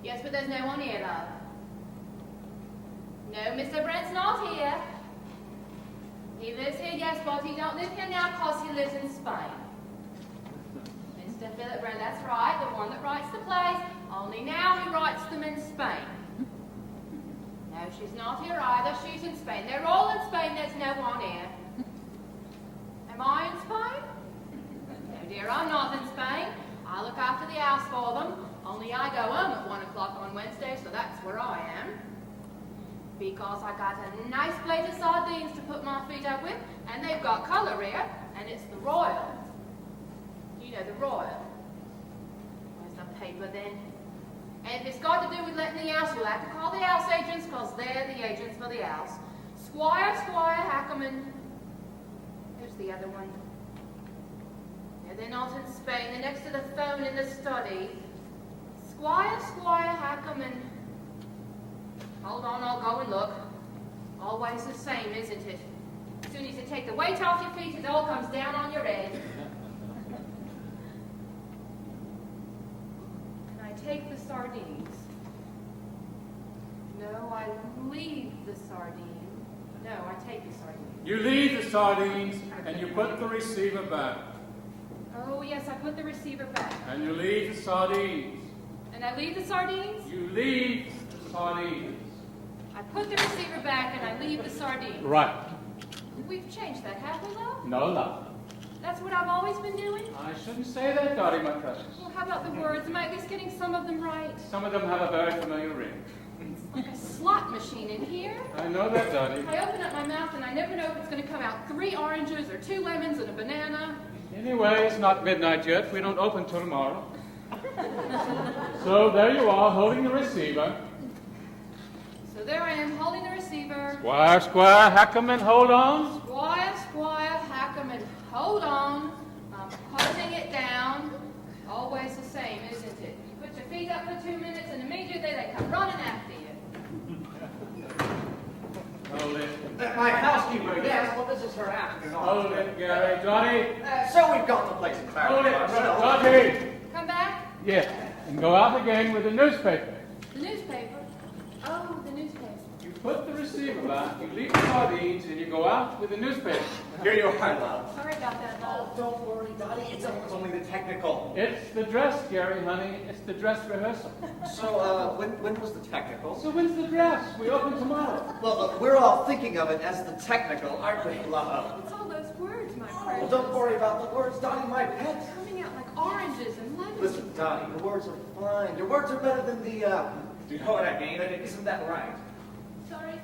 Yes, but there's no one here, love. No, Mr. Brent's not here. He lives here, yes, but he don't live here now because he lives in Spain. Mr. Philip Brent, that's right, the one that writes the plays. Only now he writes them in Spain. No, she's not here either. She's in Spain. They're all in Spain. There's no one here. Am I in Spain? No, dear, I'm not in Spain. I look after the house for them. Only I go home at 1 o'clock on Wednesday, so that's where I am. Because I got a nice plate of sardines to put my feet up with, and they've got colour here, and it's the Royal. You know, the Royal. Where's the paper then? And if it's got to do with letting the house, you'll have to call the house agents, because they're the agents for the house. Squire Hackerman. Who's the other one? Yeah, they're not in Spain. They're next to the phone in the study. Squire Hackerman. Hold on, I'll go and look. Always the same, isn't it? As soon as you take the weight off your feet, it all comes down on your head. And I take the sardines. No, I leave the sardine. No, I take the sardines. You leave the sardines and you put the receiver back. Oh, yes, I put the receiver back. And you leave the sardines. And I leave the sardines? You leave the sardines. I put the receiver back and I leave the sardines. Right. We've changed that, have we, love? No, love. That's what I've always been doing? I shouldn't say that, Dottie, my precious. Well, how about the words? Am I at least getting some of them right? Some of them have a very familiar ring. It's like a slot machine in here. I know that, Dottie. I open up my mouth and I never know if it's going to come out 3 oranges or 2 lemons and a banana. Anyway, it's not midnight yet. We don't open till tomorrow. So there you are, holding the receiver. So there I am, holding the receiver. Squire Hackerman, hold on. Squire Hackerman, hold on. I'm holding it down. Always the same, isn't it? You put your feet up for 2 minutes and immediately they come running after you. Hold it. My housekeeper, yes, well, this is her afternoon. Hold it, Gary. Dottie. So we've got the place in Hold it, ourselves. Dottie. Come back. Yes, and go out again with the newspaper. The newspaper. Oh, the newspaper. You put the receiver back, you leave the sardines, and you go out with the newspaper. Here you are, love. Sorry about that, love. Oh, don't worry, Dottie. It's only the technical. It's the dress, Gary, honey. It's the dress rehearsal. So, when was the technical? So when's the dress? We open tomorrow. Well, look, we're all thinking of it as the technical, aren't we, love? It's all those words, my Oh, precious. don't worry about the words, Dottie, my pet. Coming out like oranges and lemons. Listen, Dottie, the words are fine. Your words are better than the, do you know what I mean? Isn't that right? Sorry.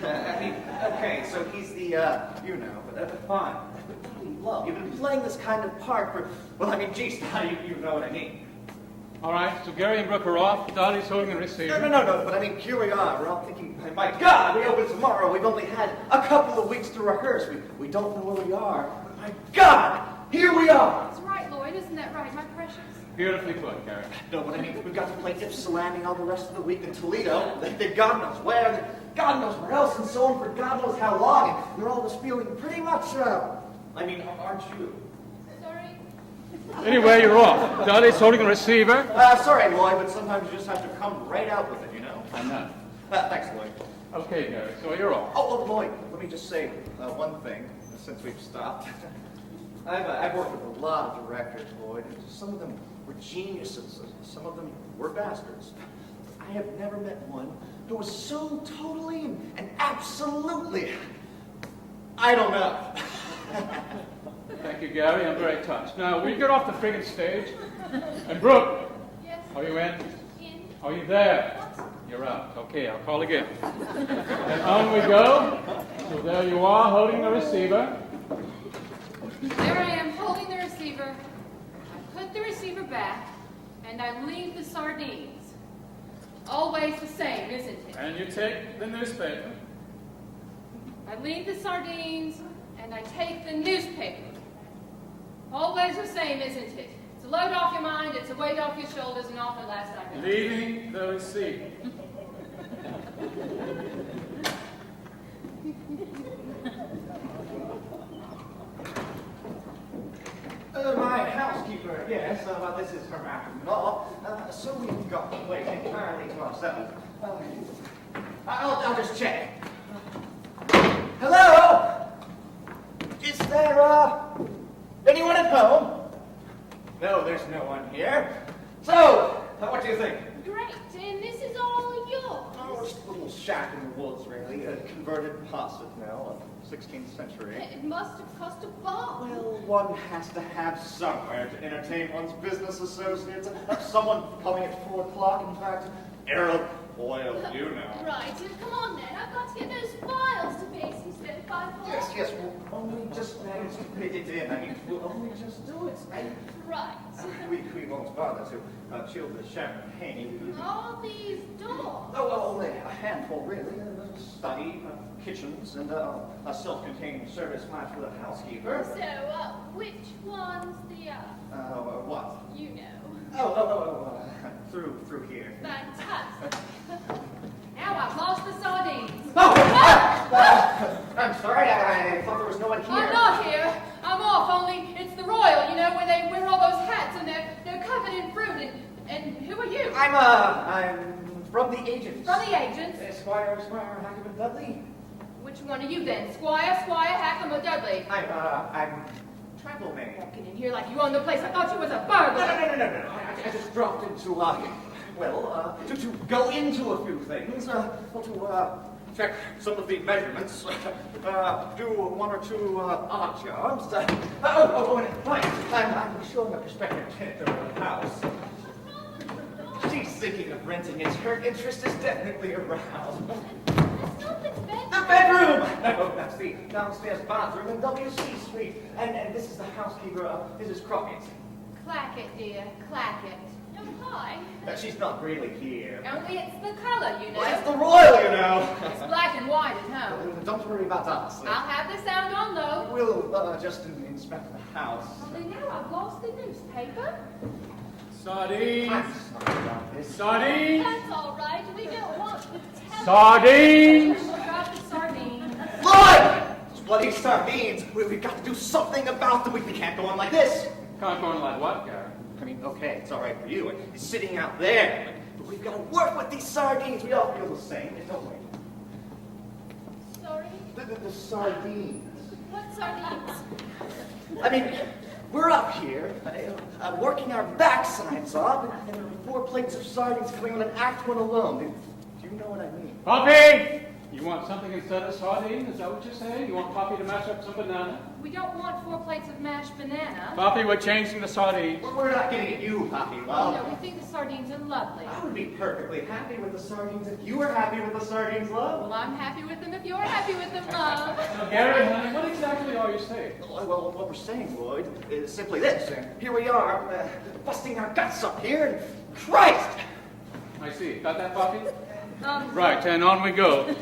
I mean, okay, so he's the, you know, but fine. Love, you've been playing this kind of part for, well, I mean, geez, Dottie, you know what I mean. All right, so Gary and Brooke are off. Dottie's holding the receiver. No, but I mean, here we are. We're all thinking, my God, we open tomorrow. We've only had a couple of weeks to rehearse. We don't know where we are. But my God, here we are. That's right, Lloyd. Isn't that right, my precious? Beautifully put, Gary. No, but I mean, we've got to play Ypsilanti all the rest of the week in Toledo. Then God knows where, then God knows where else, and so on for God knows how long. And we're all just feeling pretty much, I mean, aren't you? Sorry. Anyway, you're off. Dottie's holding the receiver. Sorry, Lloyd, but sometimes you just have to come right out with it, you know? I know. Thanks, Lloyd. Okay, Gary, so you're off. Oh, Lloyd, let me just say one thing, since we've stopped. I've worked with a lot of directors, Lloyd. Some of them were geniuses. Some of them were bastards. I have never met one who was so totally and absolutely, I don't know. Thank you, Gary. I'm very touched. Now, will you get off the friggin' stage? And Brooke, Yes. are you in? In. Are you there? You're out. Okay, I'll call again. And on we go. So there you are, holding the receiver. There I am, holding the receiver. I put the receiver back, and I leave the sardines. Always the same, isn't it? And you take the newspaper. I leave the sardines, and I take the newspaper. Always the same, isn't it? It's a load off your mind, it's a weight off your shoulders, and off at last I go. Leaving the receiver. My housekeeper, yes, this is her mother-in-law, so we've got the place entirely to ourselves. I'll just check. Hello? Is there, anyone at home? No, there's no one here. So, what do you think? Great, and this is all yours. Oh, it's a little shack in the woods, really. A converted posset now, 16th century. It must have cost a bomb. Well, one has to have somewhere to entertain one's business associates. Someone coming at 4 o'clock, in fact. Arab oil, you know. Right, come on then. I've got to get those files to Basie sent by Paul. Yes, we'll only just manage to fit it in. I mean, we'll only just do it. Right. We won't bother to chill the champagne. All these doors. Oh, only a handful, really. A study, kitchens, and a self-contained service flat for the housekeeper. So, which one's the What? You know. Through here. Fantastic. Now I've lost the sardines. Oh! I'm sorry, I thought there was no one here. I'm not here. I'm off, only it's the Royal, you know, where they wear all those hats and they're covered in fruit. And who are you? I'm from the agents. From the agents? Squire Hackam Dudley. Which one are you then? Squire, Hackham, or Dudley? I'm travel man. Walking in here like you own the place. I thought you was a burglar. No. I just dropped into, to go into a few things, to check some of the measurements, do 1 or 2 odd jobs. Right, I'm showing a prospective tenant of the house. She's thinking of renting it. Her interest is definitely aroused. That's not the bedroom. The bedroom! No, that's the downstairs bathroom in WC Street. And this is the housekeeper, Mrs. Crockett. Clack it, dear. Clack it. Oh, hi. She's not really here. Only it's the color, you know. Well, it's the royal, you know. It's black and white at home. Don't worry about us. I'll have the sound on low. We'll just inspect the house. Only now I've lost the newspaper. Sardines. I'm sorry about this. Sardines. That's all right. We don't want the television. Sardines. We'll drop the sardines. Lloyd! Bloody sardines. We've got to do something about them. We can't go on like this. Can't go on like what, Gary? I mean, okay, it's all right for you. It's sitting out there. But we've got to work with these sardines. We all feel the same, don't we? Sorry? The sardines. What sardines? I mean, we're up here, working our backsides off, and there are 4 plates of sardines coming on an Act 1 alone. Do you know what I mean? Poppy! You want something instead of sardines? Is that what you're saying? You want Poppy to mash up some banana? We don't want 4 plates of mashed banana. Poppy, we're changing the sardines. We're not getting at you, Poppy, Oh, love. no, we think the sardines are lovely. I would be perfectly happy with the sardines if you were happy with the sardines, love. Well, I'm happy with them if you're happy with them, love. Now, Gary, honey, what exactly are you saying? Well, what we're saying, Lloyd, is simply this. Here we are, busting our guts up here, and Christ! I see. Got that, Poppy? Um, Right, and on we go.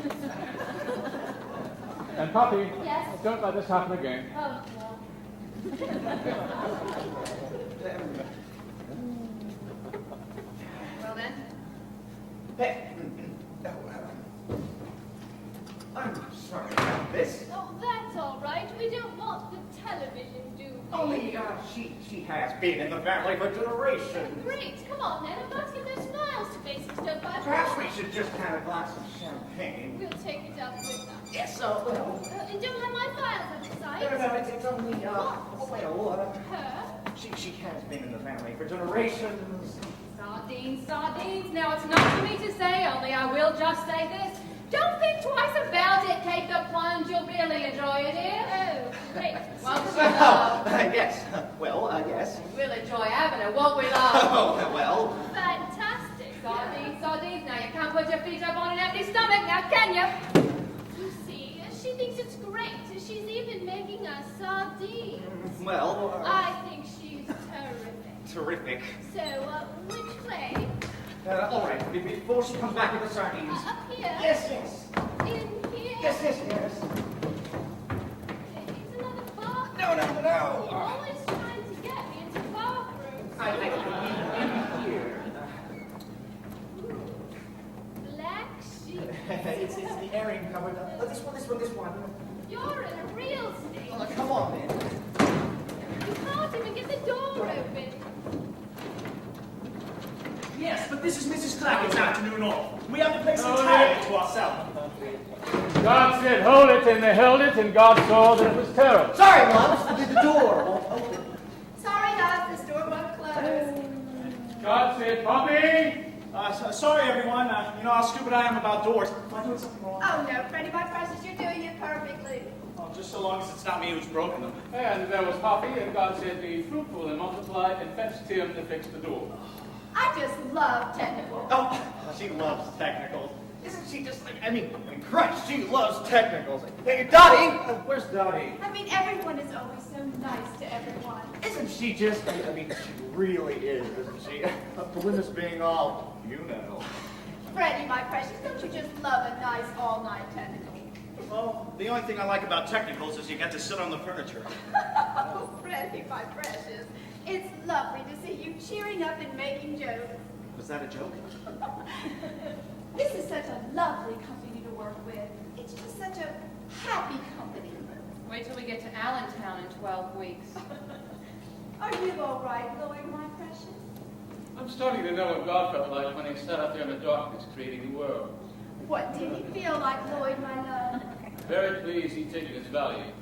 And Poppy, Yes? don't let this happen again. Oh, well then. Hey, I'm sorry about this. Oh, that's all right. We don't want the television, do we? Only, she has been in the family for generations. Great. Come on, then. I've got to get those files to Basic Stuff by Perhaps we should just have a glass of champagne. We'll take it up with us. Yes, well. And don't let my files out of sight. No, it's only, Her? she has been in the family for generations. Sardines. Now, it's not for me to say, only I will just say this. Don't think twice about it, Kate the plunge. You'll really enjoy it, dear. Oh, great. Welcome, love. Yes. Well, yes. We'll enjoy having it, won't we, love? Oh, well. Fantastic. Sardines. Now, you can't put your feet up on an empty stomach, now, can you? You see, she thinks it's great. She's even making us sardines. Well, I think she's terrific. terrific. So, which way? All right, before she comes back with the sardines. Up here? Yes. In here? Yes. Is another bathroom? No. Always trying to get me into bathrooms. I think in here. Ooh. Black sheep. It's the airing cupboard. This one. You're in a real state. Come on, then. You can't even get the door open. Yes, but this is Mrs. Clackett's afternoon off. We have the place entirely to ourselves. God said, hold it, and they held it, and God saw that it was terrible. Sorry, Mom, the door won't open. Sorry, guys, this door won't close. God said, Poppy! Sorry, everyone. How stupid I am about doors. Am I doing something wrong? Oh, no, Freddie, my precious, you're doing it perfectly. Oh, just so long as it's not me who's broken them. And there was Poppy, and God said, be fruitful and multiply, and fetch Tim to fix the door. I just love technical. Oh, she loves technicals. Isn't she just like, Christ, she loves technicals. Hey, Dottie! Where's Dottie? I mean, everyone is always so nice to everyone. Isn't she just, she really is, isn't she? Belinda's being all, you know. Freddie, my precious, don't you just love a nice all-night technical? Well, the only thing I like about technicals is you get to sit on the furniture. Oh, Freddie, my precious, it's lovely to see you cheering up and making jokes. Was that a joke? This is such a lovely company to work with. It's just such a happy company. Wait till we get to Allentown in 12 weeks. Are you all right, Lloyd, my precious? I'm starting to know what God felt like when he sat up there in the darkness creating the world. What did he feel like, Lloyd, my love? Very pleased he taken his value.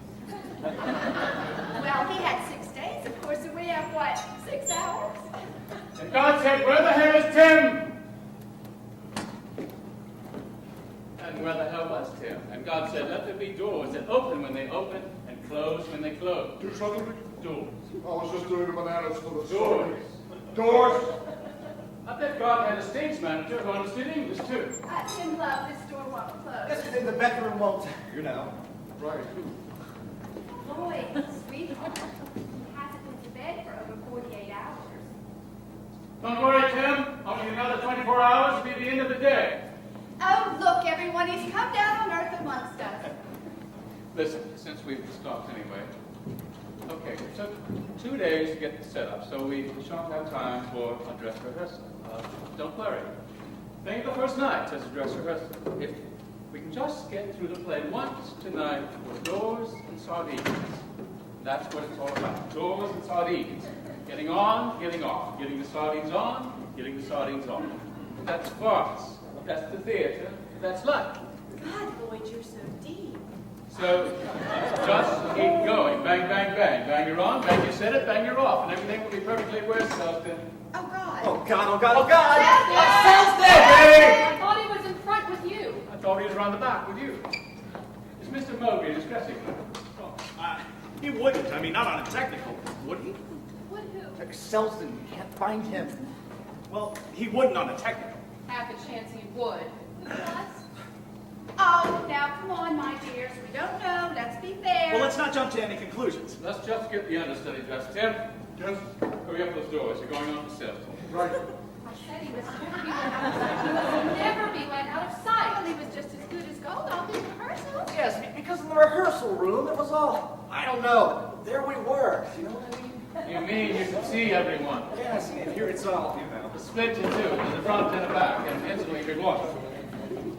Well, he had 6 days, of course, and we have, what, 6 hours? And God said, where the hell is Tim? And where the hell was Tim? And God said, let there be doors that open when they open and close when they close. Do something? Doors. I was just doing the bananas for the Doors. Doors? I bet God had a stage manager who understood English too. Tim, love, this door won't close. This is in the bedroom won't, you know. Right. Lloyd, sweetheart, he hasn't been to bed for over 48 hours. Don't worry, Tim. Only another 24 hours will be the end of the day. Oh, look, everyone, he's come down on Earth amongst us. Listen, since we've stopped anyway. Okay, it took 2 days to get the setup, so we shan't have time for a dress rehearsal. Don't worry. Think of the first night as a dress rehearsal. If we can just get through the play once tonight with doors and sardines. That's what it's all about. Doors and sardines. Getting on, getting off. Getting the sardines on, getting the sardines off. That's farce. That's the theater. That's life. God, Lloyd, you're so deep. So just keep going. Bang, bang, bang. Bang, you're on. Bang, you said it. Bang, you're off. And everything will be perfectly where it's supposed to. Oh, God. Oh, God, oh, God, oh, God! I thought he was in front with you. I thought he was around the back with you. Is Mr. Mowbray in his dressing room? Oh, he wouldn't. Not on a technical, would he? Would who? Selston, you can't find him. Well, he wouldn't on a technical. Half a chance he would. What? Oh, now come on, my dears. We don't know. Let's be fair. Well, let's not jump to any conclusions. Let's just get the understudy dressed. Tim, Yes? hurry up those doors. You're going on to set. Right. I said he was never be let out of sight. He must never be let out of sight. Well, he was just as good as gold all through rehearsal. Yes, because in the rehearsal room, it was all, I don't know, there we were. You know what I mean? You mean you can see everyone? Yes, and here it's all, you know. Split in two. There's a front and a back. And instantly you're walking.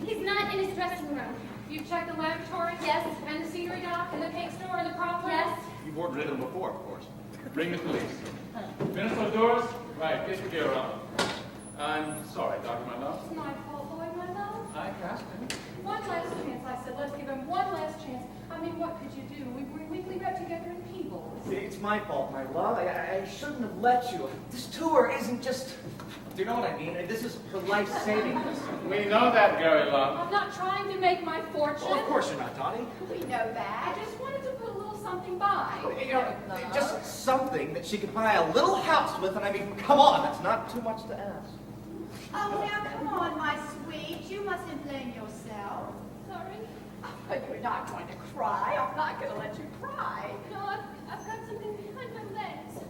He's not in his dressing room. You've checked the laboratory? Yes. And the scenery dock and the cake store and the prop room? Yes. You've worked with him before, of course. Bring the police. Finish those doors? Right, get your gear on. I'm sorry, Dr. My love. It's my fault, Lloyd, my love. I cast him. One last chance, I said. Let's give him one last chance. What could you do? We weekly read together in Peebles. It's my fault, my love. I shouldn't have let you. This tour isn't just, do you know what I mean? This is her life savings. We know that, Gary Love. I'm not trying to make my fortune. Well, of course you're not, Dottie. We know that. I just wanted to put a little something by. You know, just something that she could buy a little house with, and come on, that's not too much to ask. Oh, now come on, my sweet. You mustn't blame yourself. Sorry. But you're not going to cry. I'm not going to let you cry. No, I've got something behind my legs.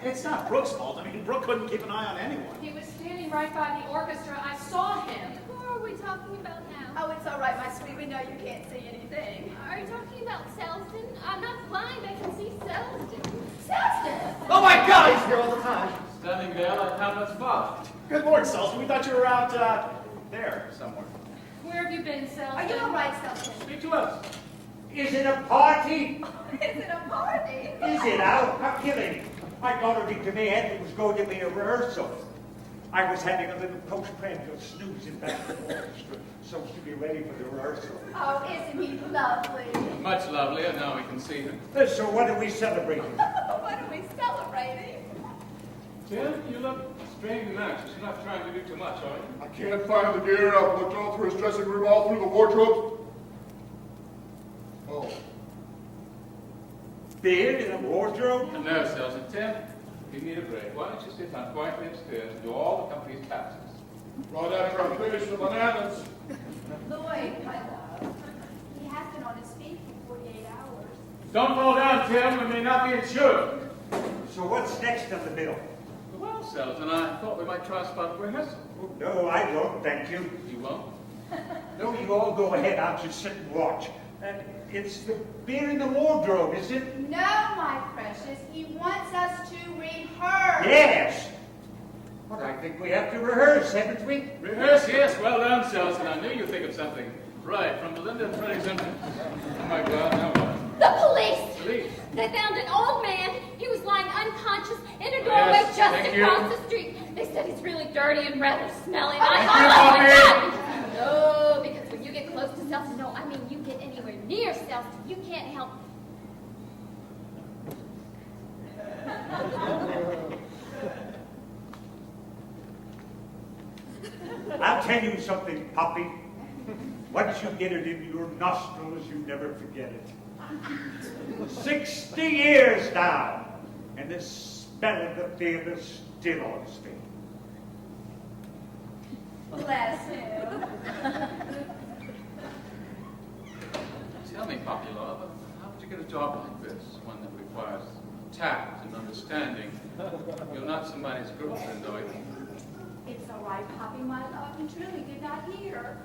It's not Brooke's fault. Brooke couldn't keep an eye on anyone. He was standing right by the orchestra. I saw him. Who are we talking about now? Oh, it's all right, my sweet. We know you can't see anything. Are you talking about Selston? I'm not blind. I can see Selston. Selston! Oh my God, he's here all the time. Standing there like Hamlet's father. Good Lord, Selston. We thought you were out, there somewhere. Where have you been, Selston? Are you all right, Selston? Speak to us. Is it a party? Is it a party? Is it out? I'm killing it. I thought it'd be to me and it was going to be a rehearsal. I was having a little postprandial snoozing back in the orchestra, so to be ready for the rehearsal. Oh, isn't he lovely? Much lovelier now we can see him. So what are we celebrating? What are we celebrating? Tim, you look strange and anxious. You're not trying to do too much, are you? I can't find the gear. I've looked all through his dressing room, all through the wardrobes. Oh. Beard in a wardrobe? No, Selson. Tim, you need a break. Why don't you sit down quietly upstairs and do all the company's taxes? Right after I finish the bananas. Lloyd, my love. He has been on his feet for 48 hours. Don't fall down, Tim. We may not be insured. So what's next on the bill? Well, Selson, I thought we might try a spot for rehearsal. Oh, no, I don't, thank you. You won't? No, you all go ahead. I'll just sit and watch. It's the beard in the wardrobe, is it? No, my precious. He wants us to rehearse. Yes. But I think we have to rehearse, haven't we? Rehearse, yes. Well done, Selson. I knew you'd think of something. Right, from Belinda and Freddie's infant. Oh, my God, now what? The police! Police. They found an old man. He was lying unconscious in a Yes, doorway just thank you. across the street. They said he's really dirty and rather smelly. And Thank I you, thought, Poppy. no, because when you get close to Selson, no, I mean you get anywhere near Selson, you can't help. I'll tell you something, Poppy. Once you get it in your nostrils, you never forget it. 60 years now, and the smell of the theater's still on his face. Bless him. Tell me, Poppy Love, how would you get a job like this? One that requires tact and understanding. You're not somebody's girlfriend, are you? It's all right, Poppy, my love. You truly did not hear.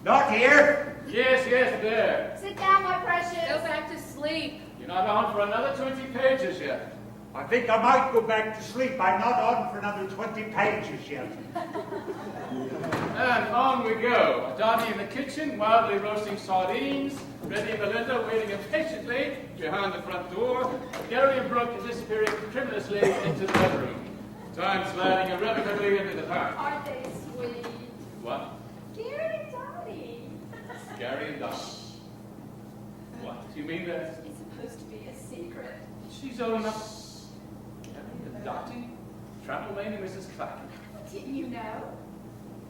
Not here. Yes, yes, there. Sit down, my precious. Go back to sleep. You're not on for another 20 pages yet. I think I might go back to sleep. I'm not on for another 20 pages yet. And on we go. Dottie in the kitchen, wildly roasting sardines. Freddie and Belinda waiting impatiently behind the front door. Gary and Brooke disappearing tremulously into the bedroom. Time sliding irrevocably into the park. Aren't they sweet? What? Gary and Dottie. Gary and Dottie. What? Do you mean that It's supposed to be a secret. she's old enough? Gary and Dottie? Travel lady Mrs. Clacken. Didn't you know?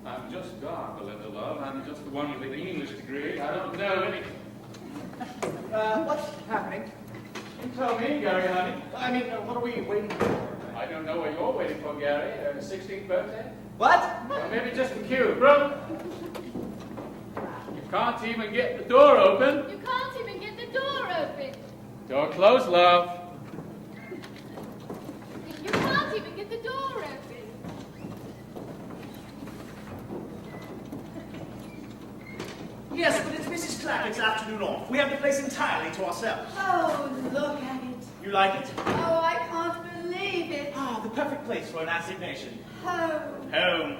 I'm just God, Belinda Love. I'm just the one with the English degree. I don't know anything. What's happening? You tell me, Gary, honey. I mean, what are we waiting for? I don't know what you're waiting for, Gary. 16th birthday? What? Or maybe just the cue. Brooke! You can't even get the door open. You can't even get the door open. Door closed, love. You can't even get the door open. Yes, but it's Mrs. Clappett's afternoon off. We have the place entirely to ourselves. Oh, look at it. You like it? Oh, I can't believe it. Ah, the perfect place for an assignation. Home. Home.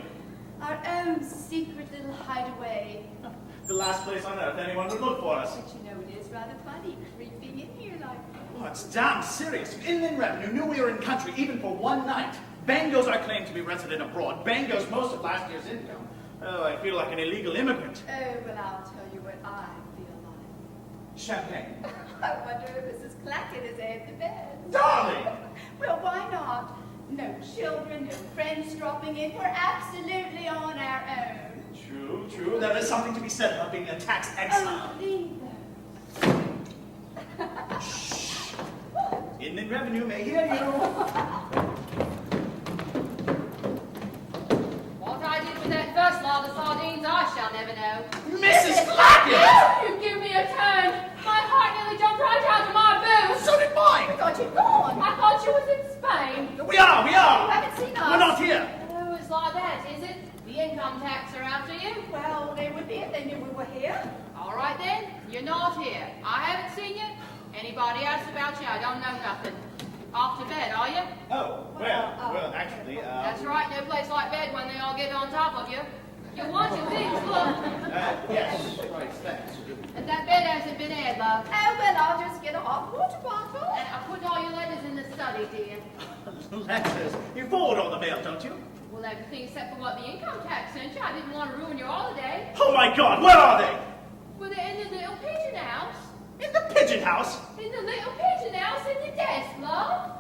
Our own secret little hideaway. The last place on earth anyone would look for us. But you know, it is rather funny creeping in here like Oh, it's damn serious. Inland Revenue knew we were in country even for one night. Bango's our claim to be resident abroad. Bango's most of last year's income. Oh, I feel like an illegal immigrant. Oh, well, I'll tell you what I feel like. Champagne. I wonder if Mrs. Clackett is at the bed. Darling! Well, why not? No children, no friends dropping in. We're absolutely on our own. True, true. There is something to be said about being a tax exile. Oh, leave them. Shh. Inland Revenue may hear you. What I did with that first lot of sardines, I shall never know. Mrs. Clackett! You give me a turn. My heart nearly jumped right out of my boots. So did mine! I thought you'd gone. I thought you was in Spain. We are! You haven't seen us. We're not here. Oh, it's like that, is it? The income tax are after you? Well, they would be if they knew we were here. All right then, you're not here. I haven't seen you. Anybody asks about you, I don't know nothing. Off to bed, are you? Oh, well, actually, That's right, no place like bed when they all get on top of you. You want your things, look. yes. Right, thanks. And that bed hasn't been aired, love. Oh, well, I'll just get a hot water bottle. And I put all your letters in the study, dear. Letters. You forward all the mail, don't you? Well, no, everything except for what the income tax sent you. I didn't want to ruin your holiday. Oh my God, where are they? Well, they're in the little pigeon house. In the pigeon house? In the little pigeon house in the desk, love.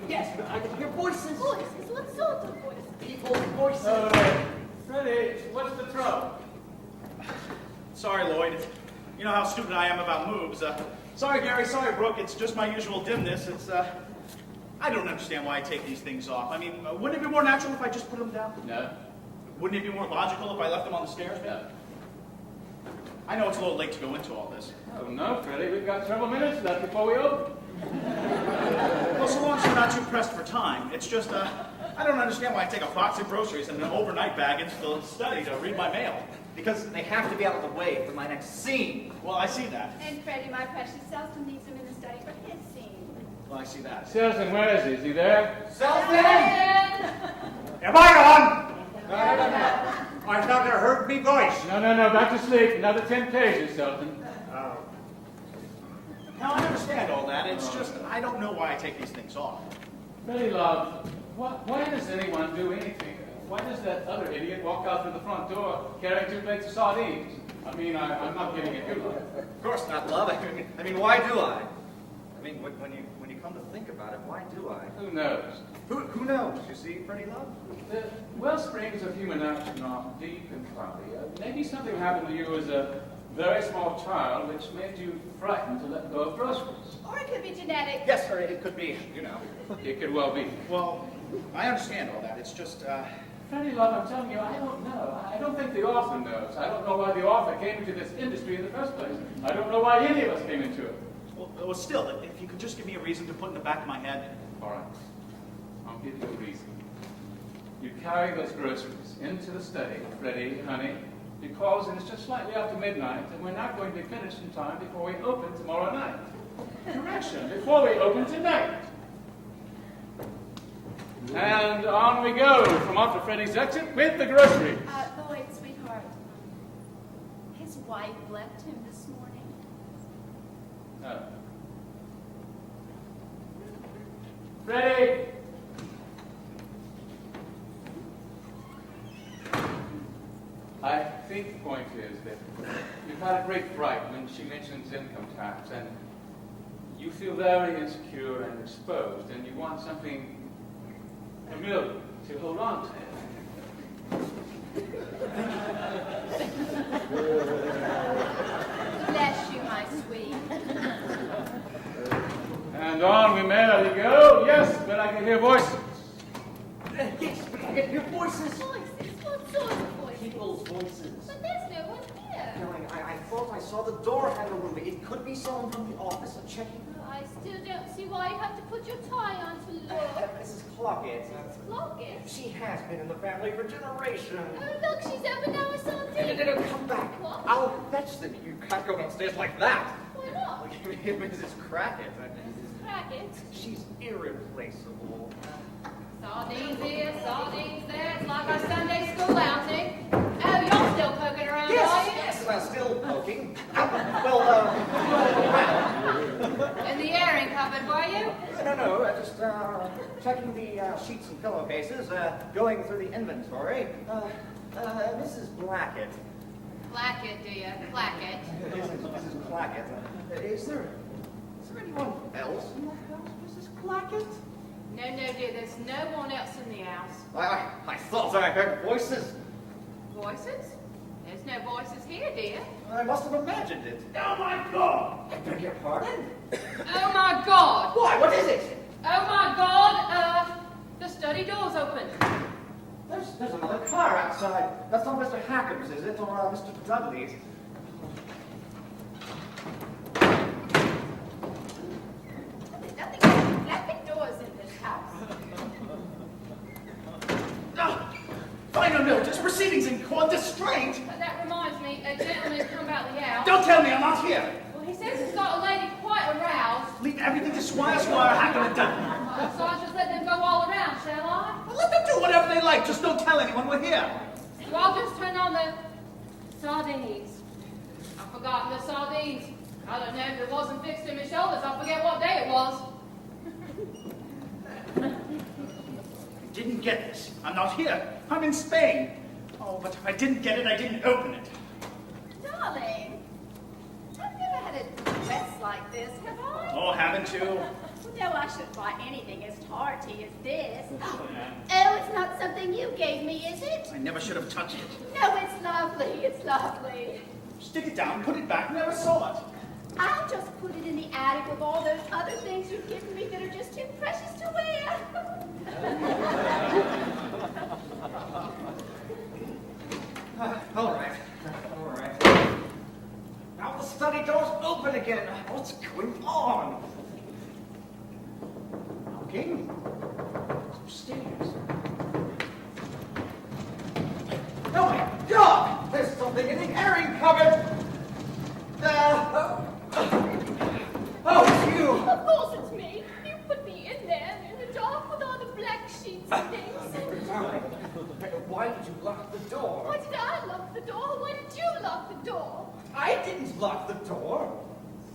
Yes, I can hear voices. Voices? What sort of voices? People's voices. Freddie, what's the trouble? Sorry, Lloyd. You know how stupid I am about moves. Sorry, Gary. Sorry, Brooke. It's just my usual dimness. I don't understand why I take these things off. I mean, wouldn't it be more natural if I just put them down? No. Wouldn't it be more logical if I left them on the stairs? No. I know it's a little late to go into all this. Oh, no, Freddie. We've got several minutes left before we open. Well, so long as you're not too pressed for time. It's just, I don't understand why I take a box of groceries and an overnight bag into the study to read my mail. Because they have to be out of the way for my next scene. Well, I see that. And Freddie, my precious Selton, needs him in the study for his scene. Well, I see that. Selson, where is he? Is he there? Selton! Am I on? I thought I heard me voice. No, back to sleep. Another 10 pages, Selton. Now, I understand all that. It's just, I don't know why I take these things off. Freddie, love, why does anyone do anything? Why does that other idiot walk out through the front door carrying 2 plates of sardines? I mean, I'm not getting at you, love. Of course not, love. I mean, why do I? I mean, when you come to think about it, why do I? Who knows? Who knows? You see, Freddie, love? The wellsprings of human action are deep and cloudy. Maybe something happened to you as a very small child which made you frightened to let go of groceries. Or it could be genetic. Yes, sir. It could be. You know. It could well be. Well, I understand all that. It's just, Freddie, love, I'm telling you, I don't know. I don't think the author knows. I don't know why the author came into this industry in the first place. I don't know why any of us came into it. well, still, if you could just give me a reason to put in the back of my head. All right. I'll give you a reason. You carry those groceries into the study, Freddie, honey, because it's just slightly after midnight, and we're not going to be finished in time before we open tomorrow night. Correction, before we open tonight. And on we go from after Freddie's exit with the groceries. Lloyd, sweetheart, his wife left him this morning. No. Freddie! I think the point is that you've had a great fright when she mentions income tax, and you feel very insecure and exposed, and you want something familiar to hold on to. Bless you, my sweet. And on we merrily go. Yes, but I can hear voices. Yes, but I can hear voices. Voices? What sort of voices? People's voices. But there's no one here. Darling, I thought I saw the door handle moving. It could be someone from the office checking. I still don't see why you have to put your tie on to look. Mrs. Clockett. Look it. She has been in the family for generations. Oh, look, she's over now with something. No, come back. What? I'll fetch them. You can't go downstairs like that. Why not? Mrs. Crackett. Crackett. She's irreplaceable. Sardines here, sardines there. It's like our Sunday school outing. Oh, you're still poking around, are you? Yes, still poking. In the airing cupboard, were you? No, just checking the sheets and pillowcases, going through the inventory. Mrs. Blackett. Blackett, do you? Blackett. Mrs. Blackett. Is there anyone else in the house, Mrs. Blackett? No, dear, there's no one else in the house. I thought I heard voices. Voices? There's no voices here, dear. I must have imagined it. Oh my God! I beg your pardon? Oh, my God! Why? What is it? Oh, my God! The study door's open. There's another car outside. That's not Mr. Hackham's, is it? Or Mr. Dudley's? There's nothing but flapping doors in this house. Final notice, proceedings in court, distraint. That reminds me, a gentleman's come about the house. Don't tell me I'm not here. Well, he says he's got a lady quite aroused. Leave everything to Squire Hackett and Dudley. So I'll just let them go all around, shall I? Well, let them do whatever they like. Just don't tell anyone we're here. So I'll just turn on the sardines. I've forgotten the sardines. I don't know if it wasn't fixed in my shoulders. I forget what day it was. didn't get this. I'm not here. I'm in Spain. Oh, but if I didn't get it, I didn't open it. Darling, I've never had a dress like this, have I? Oh, haven't you? No, I shouldn't buy anything as tarty as this. Oh, it's not something you gave me, is it? I never should have touched it. No, it's lovely. It's lovely. Stick it down, put it back, never saw it. I'll just put it in the attic with all those other things you've given me that are just too precious to wear. All right. Now the study door's open again. What's going on? Okay. Upstairs. Oh my God! There's something in the airing cupboard. Oh, it's you. Of course it's me. You put me in there in the dark with all the black sheets and things. Why did you lock the door? Why did I lock the door? Why did you lock the door? I didn't lock the door.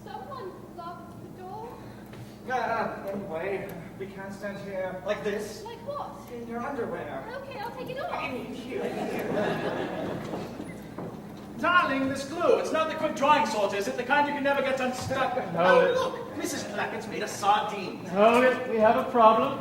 Someone locked the door. Anyway, we can't stand here like this. Like what? In your underwear. Okay, I'll take it off. Here. Darling, this glue. It's not the quick drying sort, is it? The kind you can never get unstuck. Hold it. Look, Mrs. Clackett's made of sardines. Hold it, we have a problem.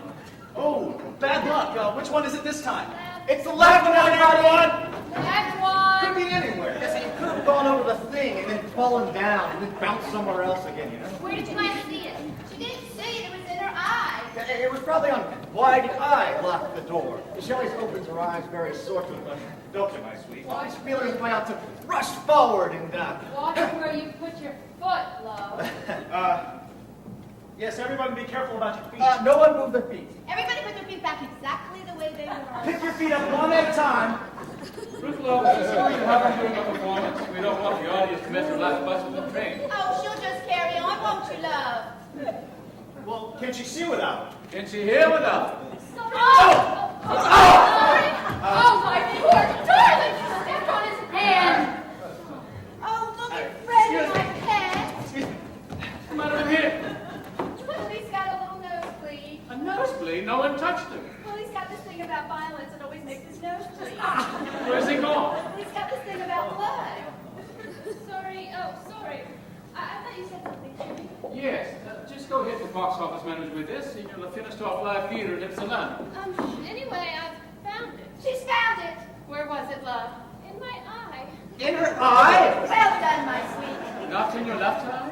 Oh, bad luck. Which one is it this time? It's the left one, everyone! Next one. Could be anywhere. Yes, it could have gone over the thing and then fallen down and then bounced somewhere else again, you know? Where did you last see it? She didn't see it. It was in her eye. It was probably on why did I lock the door? She always opens her eyes very sort of, don't you, my sweet? Always feeling his way out to rush forward and, Watch where you put your foot, love. Yes, everyone be careful about your feet. no one move their feet. Everybody put their feet back exactly the way they were. Pick your feet up one at a time. Ruth Love, this is going to happen during a performance. We don't want the audience to miss the last bus with the train. Oh, she'll just carry on, won't you, love? Well, can she see without? Can she hear without? Sorry. Sorry. Oh, my poor darling. You stepped on his hand. Oh, look at Fred, my pet. What's the matter with him? Well, he's got a little nosebleed. A nosebleed? No one touched him. Well, he's got this thing about violence that always makes his nose bleed. Where's he gone? Well, he's got this thing about blood. Sorry. Oh, sorry. I thought you said something to me. Yes, just go hit the box office manager with this, and you'll have finished off live theater at Savannah. Anyway, I found it. She's found it. Where was it, love? In my eye. In her eye? Well done, my sweet. Not in your left eye?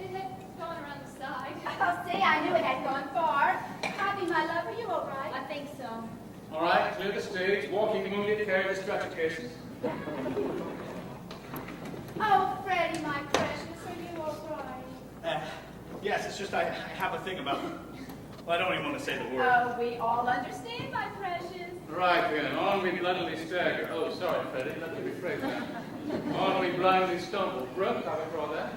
It had gone around the side. Oh, see, I knew it had gone far. Happy, my love, are you all right? I think so. All right, clear the stage. Walking moonlit carry the stretcher cases. Oh, Freddie, my precious, are you all right? Yes, it's just I have a thing about... Well, I don't even want to say the word. Oh, we all understand, my precious. Right then, on we bloodily stagger. Oh, sorry, Freddie, let me rephrase that. On we blindly stumble. Brooke, how we draw that?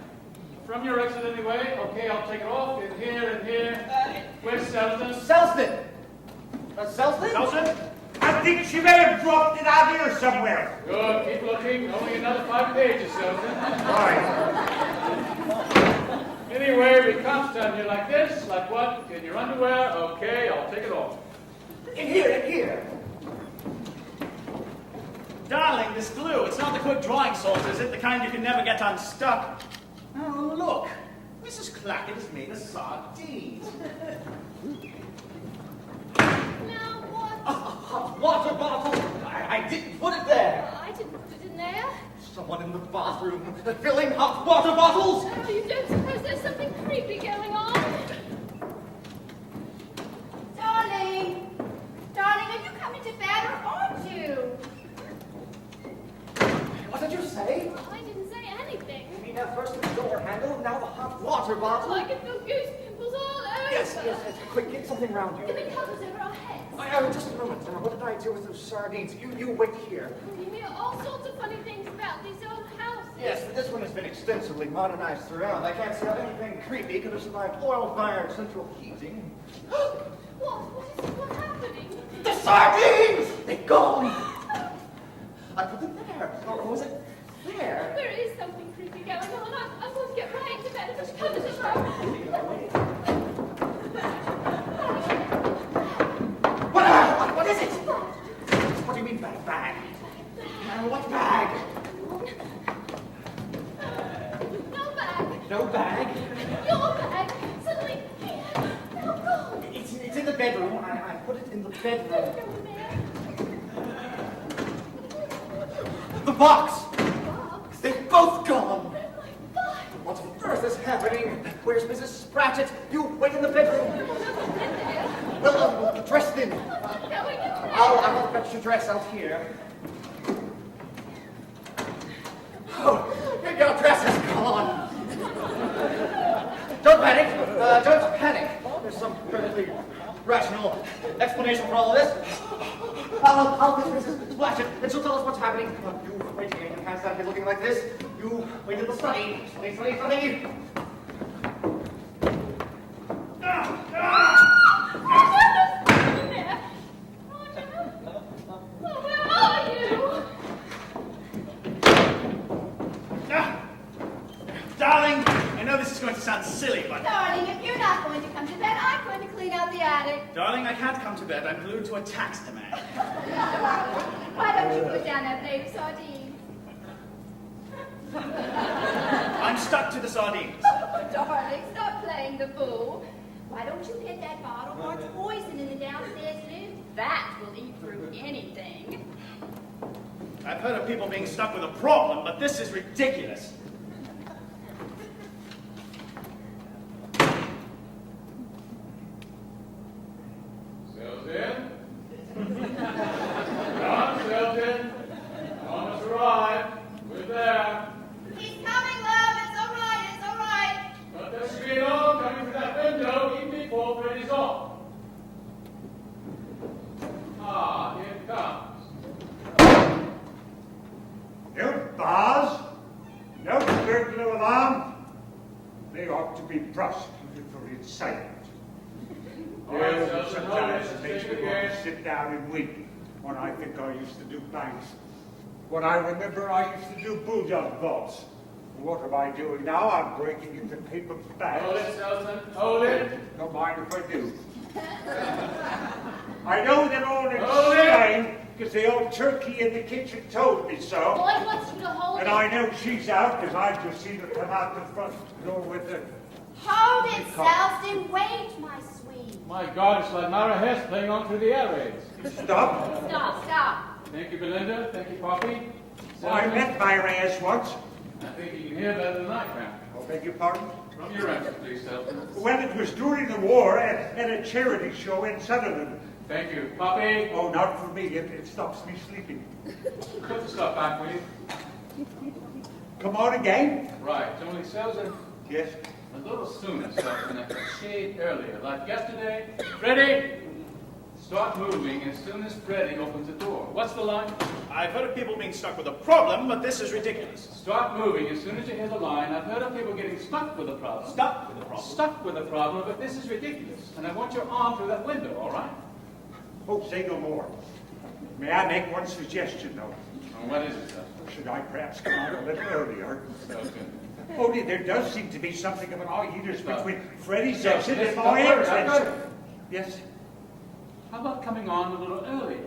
From your exit anyway. Okay, I'll take it off. In here, in here. Where's Selden? Selston! Selston? Nelson? I think she may have dropped it out here somewhere. Good, keep looking. Only another 5 pages, Selden. Right. Anyway, we can't stand here like this. Like what? In your underwear? Okay, I'll take it off. In here. Darling, this glue. It's not the quick drawing sort, is it? The kind you can never get unstuck. Oh, look. Mrs. Clackett has made a sardines. Now what? A hot water bottle. I didn't put it there. I didn't put it in there. Someone in the bathroom filling hot water bottles. Oh, you don't suppose there's something creepy going on? Darling, are you coming to bed or aren't you? What did you say? I didn't say anything. You mean first the door handle, now the hot water bottle? I can feel goose pimples all over. Yes. Quick, get something round you. Give me covers over our heads. Just a moment. What did I do with those sardines? You wait here. You hear all sorts of funny things about these old houses. Yes, this one has been extensively modernized throughout. I can't see how anything creepy could have survived oil-fired central heating. What's happening? The sardines! They're gone! I put them there. Or was it there? There is something creepy going on. I want to get right to bed. Just covers over our heads. What? No bag. Your bag suddenly now gone. It's in the bedroom. I put it in the bedroom. The box! Box? They're both gone! Oh my God! What on earth is happening? Where's Mrs. Spratchett? You wait in the bedroom. Well, dressed in. I'll fetch your dress out here. Oh, your dress is gone. Don't panic. Don't panic. There's some perfectly rational explanation for all of this. I'll visit Mrs. Spratchett, and she'll tell us what's happening. You wait here. You can't stand here looking like this. You wait in the study. Study. Darling, I know this is going to sound silly, but... Darling, if you're not going to come to bed, I'm going to clean out the attic. Darling, I can't come to bed. I'm glued to a tax demand. Why don't you put down that plate of sardines? I'm stuck to the sardines. Oh, darling, stop playing the fool. Why don't you get that bottle marked poison in the downstairs loo? That will eat through anything. I've heard of people being stuck with a problem, but this is ridiculous. Sails in. John, sails in. Almost arrived. We're there. He's coming, love. It's all right. But there should be an arm coming through that window even before Freddy's off. Ah, here it comes. No bars, no burglar alarm. They ought to be prosecuted for incitement. Yes, Sometimes it makes me want to sit down and weep when I think I used to do banks. When I remember I used to do bullion vaults. What am I doing now? I'm breaking into paper bags. Hold it, Selson. Hold it. Don't mind if I do. I know they're all in Hold it. Spain because the old turkey in the kitchen told me so. Boyd wants you to hold And it. I know she's out because I've just seen her come out the front door with the... Hold it, Selston. Wait, my sweet. My God, it's like Mara Hess playing on through the air raids. Stop. Stop. Thank you, Belinda. Thank you, Poppy. Well, I met my Reyes once. I think you can hear better than I can. I beg your pardon? From your answer, please, Selson. Well, it was during the war at a charity show in Sutherland. Thank you. Poppy, Oh, not for me. It stops me sleeping. put the stuff back, will you? Come on again? Right. It's only Selson Yes. a little sooner, Selson, a shade earlier. Like yesterday. Freddie! Start moving as soon as Freddie opens the door. What's the line? I've heard of people being stuck with a problem, but this is ridiculous. Start moving as soon as you hear the line. I've heard of people getting stuck with a problem. Stuck with a problem. Stuck with a problem, but this is ridiculous. And I want your arm through that window, all right? Oh, say no more. May I make one suggestion, though? And what is it, sir? Should I perhaps come out a little earlier? Selson. Oh, there does seem to be something of an hiatus Stop. between Freddie's Stop. exit and Listen, my don't worry, I've got entrance. it. Yes. How about coming on a little earlier?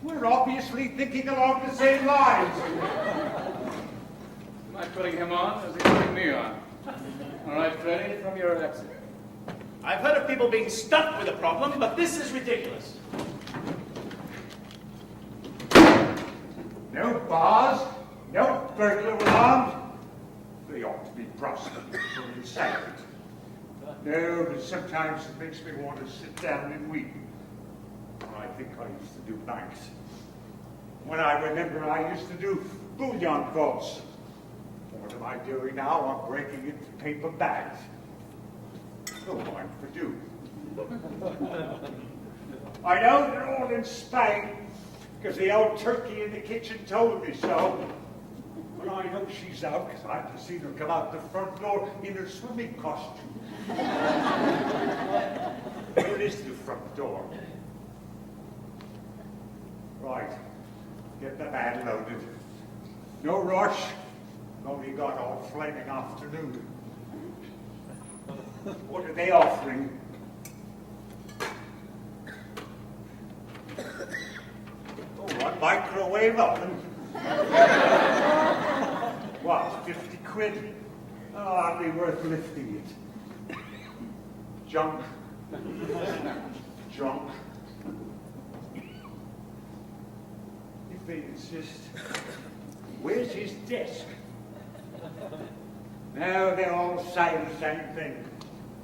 We're obviously thinking along the same lines. Am I putting him on, or is he putting me on? All right, Freddie, from your exit. I've heard of people being stuck with a problem, but this is ridiculous. No bars, no burglar alarms. They ought to be prosecuted for incitement. No, but sometimes it makes me want to sit down and weep. I think I used to do banks. When I remember I used to do bullion vaults. What am I doing now? I'm breaking into paper bags. No mind for do. I know they're all in Spain because the old turkey in the kitchen told me so. But I know she's out because I've just seen her come out the front door in her swimming costume. Where is the front door? Right. Get the van loaded. No rush. Only got all flaming afternoon. What are they offering? Oh, a microwave oven. What, 50 quid? Oh, hardly worth lifting it. Junk. Junk. If they insist, where's his desk? Now they all say the same thing.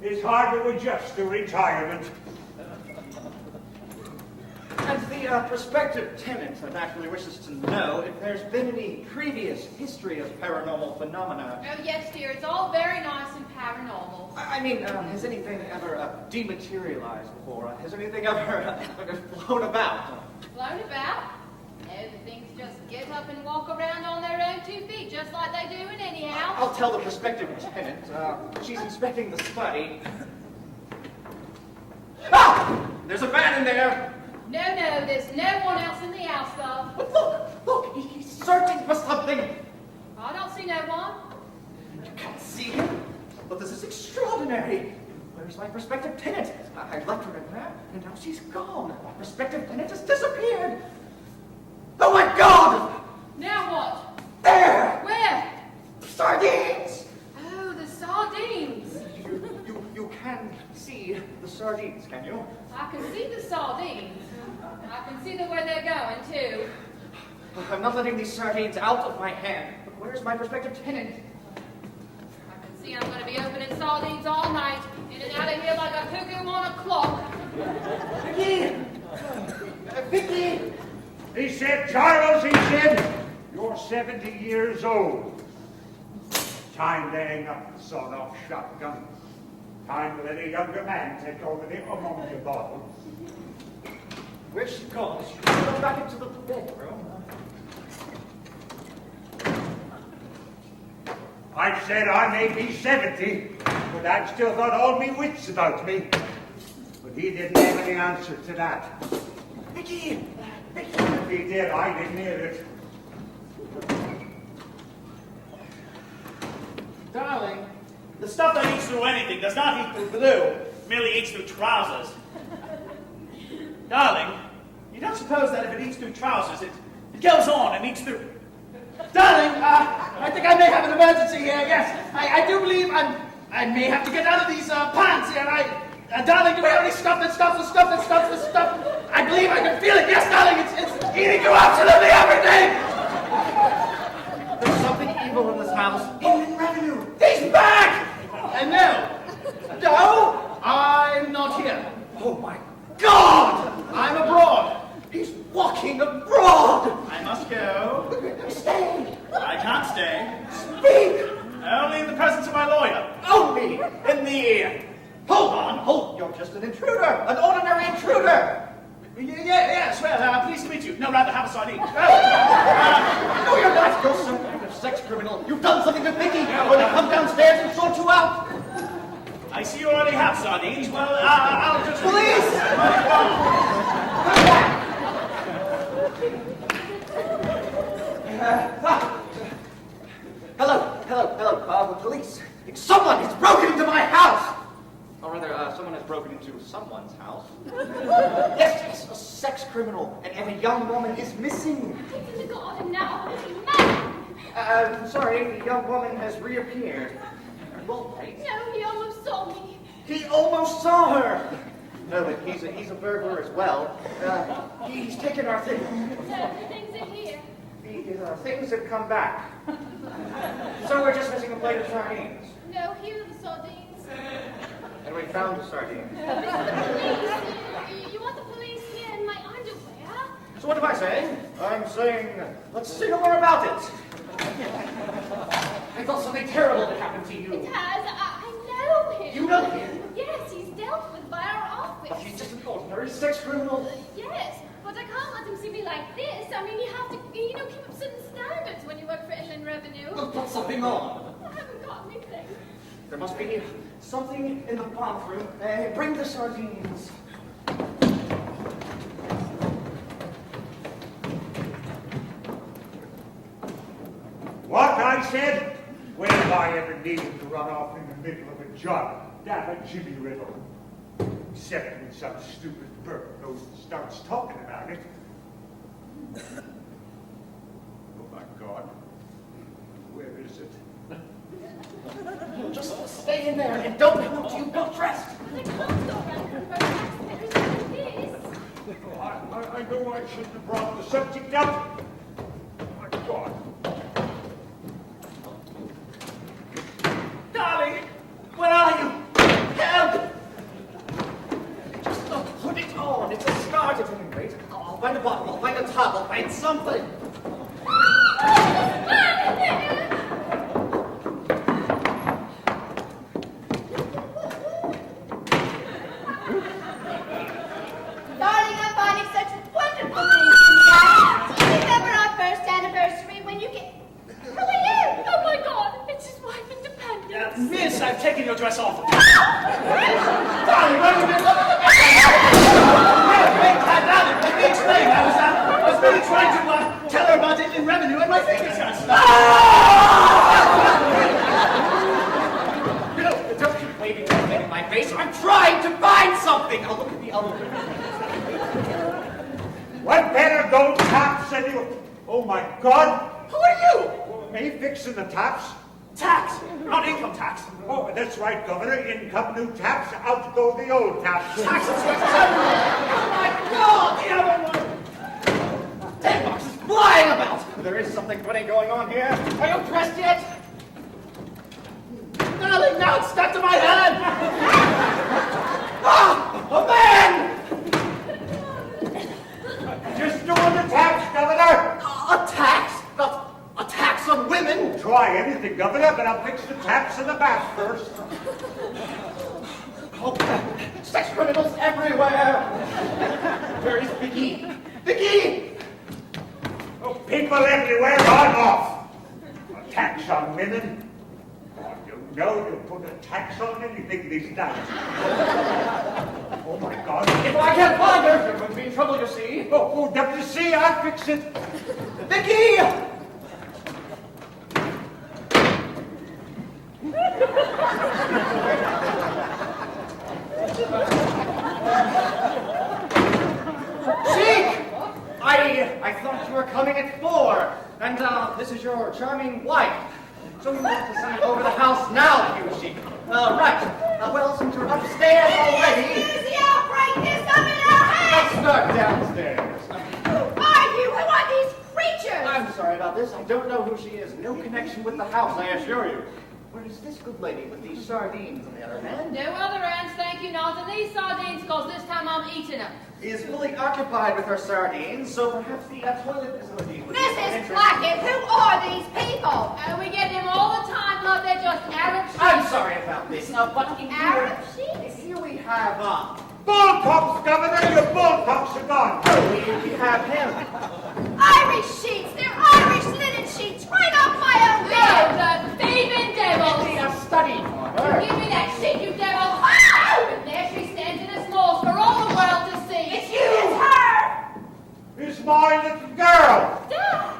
It's hard to adjust to retirement. And the prospective tenant naturally wishes to know if there's been any previous history of paranormal phenomena. Oh, yes, dear. It's all very nice and paranormal. I mean, has anything ever dematerialized before? Has anything ever flown about? Flown about? No, the things just get up and walk around on their own 2 feet, just like they do in any house. I'll tell the prospective tenant. She's inspecting the study. Ah! There's a man in there! No, no, there's no one else in the house, love. But look, he's searching for something. I don't see no one. You can't see him? But this is extraordinary. Where's my prospective tenant? I left her in there, and now she's gone. My prospective tenant has disappeared. Oh my God! Now what? There! Where? Sardines! Oh, the sardines. You can see the sardines, can you? I can see the sardines. I can see where they're going, too. I'm not letting these sardines out of my hand. But where's my prospective tenant? I can see I'm going to be opening sardines all night, in and out of here like a cuckoo on a clock. Vicky! Vicky! He said, Charles, he said, you're 70 years old. Time to hang up the sawed-off shotgun. Time to let a younger man take over the ammonia bottle. Where's she gone? She's gone back into the bedroom. I said I may be 70, but I've still got all me wits about me. But he didn't have any answer to that. Vicky! Vicky! If he did, I didn't hear it. Darling, the stuff that eats through anything does not eat through glue, merely eats through trousers. Darling, you don't suppose that if it eats through trousers, it goes on and eats through... Darling, I think I may have an emergency here, yes. I do believe I may have to get out of these pants here. Darling, do we have any stuff that stuffs the stuff that stuffs the stuff? I believe I can feel it. Yes, darling, it's eating through absolutely everything! There's something evil in this house. Inland Revenue! He's back! And no, I'm not here. Oh my God! I'm abroad. He's walking abroad! I must go. Stay! I can't stay. Speak! Only in the presence of my lawyer. Only in the ear! Hold on, hold! You're just an intruder! An ordinary intruder! Yes, well, pleased to meet you. No, rather, have a sardine. No, you're not! You're some kind of sex criminal! You've done something to Vicky! I'm going to come downstairs and sort you out! I see you already have sardines. Well, I'll just... Police! Hello, police. Someone has broken into my house! Or rather, someone has broken into someone's house. Yes, a sex criminal, and a young woman is missing. It's in the garden now. Man! Sorry, the young woman has reappeared. Well, wait. No, he almost saw me. He almost saw her! No, but he's a burglar as well. He's taken our things. No, the things are here. The things have come back. So we're just missing a plate of sardines. No, here are the sardines. And we found the sardines. Police. You want the police here in my underwear? So what am I saying? I'm saying, let's see no more about it. I thought something terrible had happened to you. It has. I know him. You know him? Yes, he's dealt with by our office. But he's just an ordinary sex criminal. Yes, but I can't let him see me like this. I mean, you have to, keep up certain standards when you work for Inland Revenue. We'll put something on. I haven't got anything. There must be something in the bathroom. Bring the sardines. What I said? When have I ever needed to run off in the middle of a job? Damn a Jimmy Riddle. Except when some stupid bird goes and starts talking about it. Oh my God. Where is it? stay in there and don't come out till you've got dressed. I can't go around for taxpayers like this. I know I shouldn't have brought the subject up. Oh, my God. Darling, where are you? Help! Just put it on. It's a start at any rate. I'll find a bottle, I'll find a tub, I'll find something. Darling, I'm finding such wonderful things in the house. Do you remember our first anniversary when you came? Who are you? Oh my God, it's his wife Independence. Miss, I've taken your dress off. Darling, where have you been? Let me explain. I was really trying to tell her about Indian revenue and my fingers got stuck. You know, don't keep waving that thing in my face. I'm trying to find something. I'll look at the other one. What better gold tops than you? Oh, my God. Who are you? Me fixing the tops? Tax, not income tax. Oh, that's right, Governor. In come new taps, out go the old taps. Taxes went Oh my God, the other one! 10 bucks is flying about. There is something funny going on here. Are you dressed yet? Darling, now it's stuck to my hand. Ah, a man! Just doing the taps, Governor. A tax? Not a tax on women? Try anything, Governor, but I'll fix the taps in the bath first. Oh, sex criminals everywhere. Where is Vicky? Vicky! Oh, people everywhere, on off. A tax on women? Oh, you know you put a tax on anything these days. Oh, my God. If I can't find her, you're going to be in trouble, you see. Oh, WC, I'll fix it. Vicky! Sheik! I thought you were coming at 4, and this is your charming wife. So you want to see over the house now, you Sheik. Right. Well, since you're upstairs already, Here's the outbreak. There's something in our house. let's start downstairs. Who are you? Who are these creatures? I'm sorry about this. I don't know who she is. No connection with the house, I assure you. Where is this good lady with these sardines, on the other hand? No other ends, thank you, not in these sardines, cause this time I'm eating them. Is fully occupied with her sardines, so perhaps the toilet facility would be of Mrs. interest. Blackett, who are these people? And we get them all the time, love, they're just Arab sheep. I'm sorry about this, but in Arab here, sheep? here we have, Bull pups, Governor, your bull pups are gone. we have him. Irish sheets. They're Irish linen sheets right off my own Oh, bed. the thieving devils! A study for her. Give me that sheet, you devil! And there she stands in a smalls for all the world to see. It's you. It's her. It's my little girl. Dad!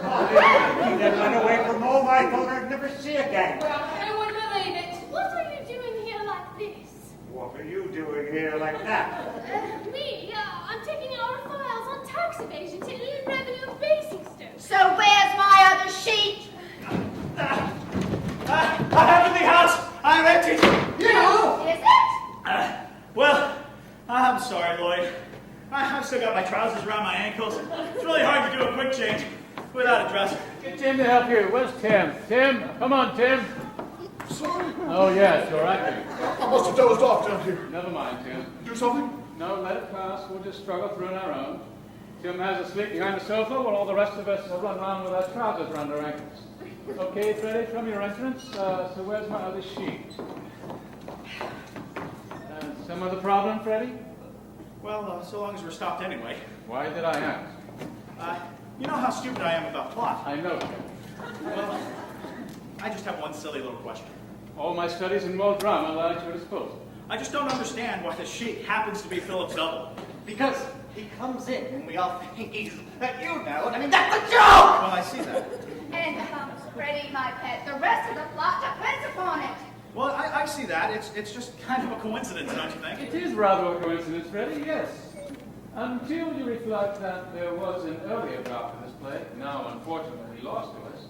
Oh, he that went away from home, I thought I'd never see again. Well, who would believe it? What are you doing here like this? What are you doing here like that? Me? I'm taking our files on tax evasion to Inland Revenue Basingstoke. So where's my other sheet? I have in the house. I rented. Is it? Well, I'm sorry, Lloyd. I've still got my trousers around my ankles. It's really hard to do a quick change without a dress. Get Tim to help you. Where's Tim? Tim, come on, Tim. Sorry. Oh, yes, you're acting. I must have dozed off down here. Never mind, Tim. Do something? No, let it pass. We'll just struggle through on our own. Tim has us sleep behind the sofa while all the rest of us run around with our trousers around our ankles. Okay, Freddie, from your entrance. So where's my other sheet? Some other problem, Freddie? Well, so long as we're stopped anyway. Why did I ask? You know how stupid I am about plot. I know, Tim. Well, I just have one silly little question. All my studies in world drama lie at your disposal. I just don't understand why the sheik happens to be Philip's double. Because he comes in and we all think he's, you know, I mean, that's a joke! Well, I see that. And Freddie, my pet, the rest of the plot depends upon it. Well, I see that. It's just kind of a coincidence, don't you think? It is rather a coincidence, Freddie, yes. Until you reflect that there was an earlier draft of this play, now unfortunately lost to us.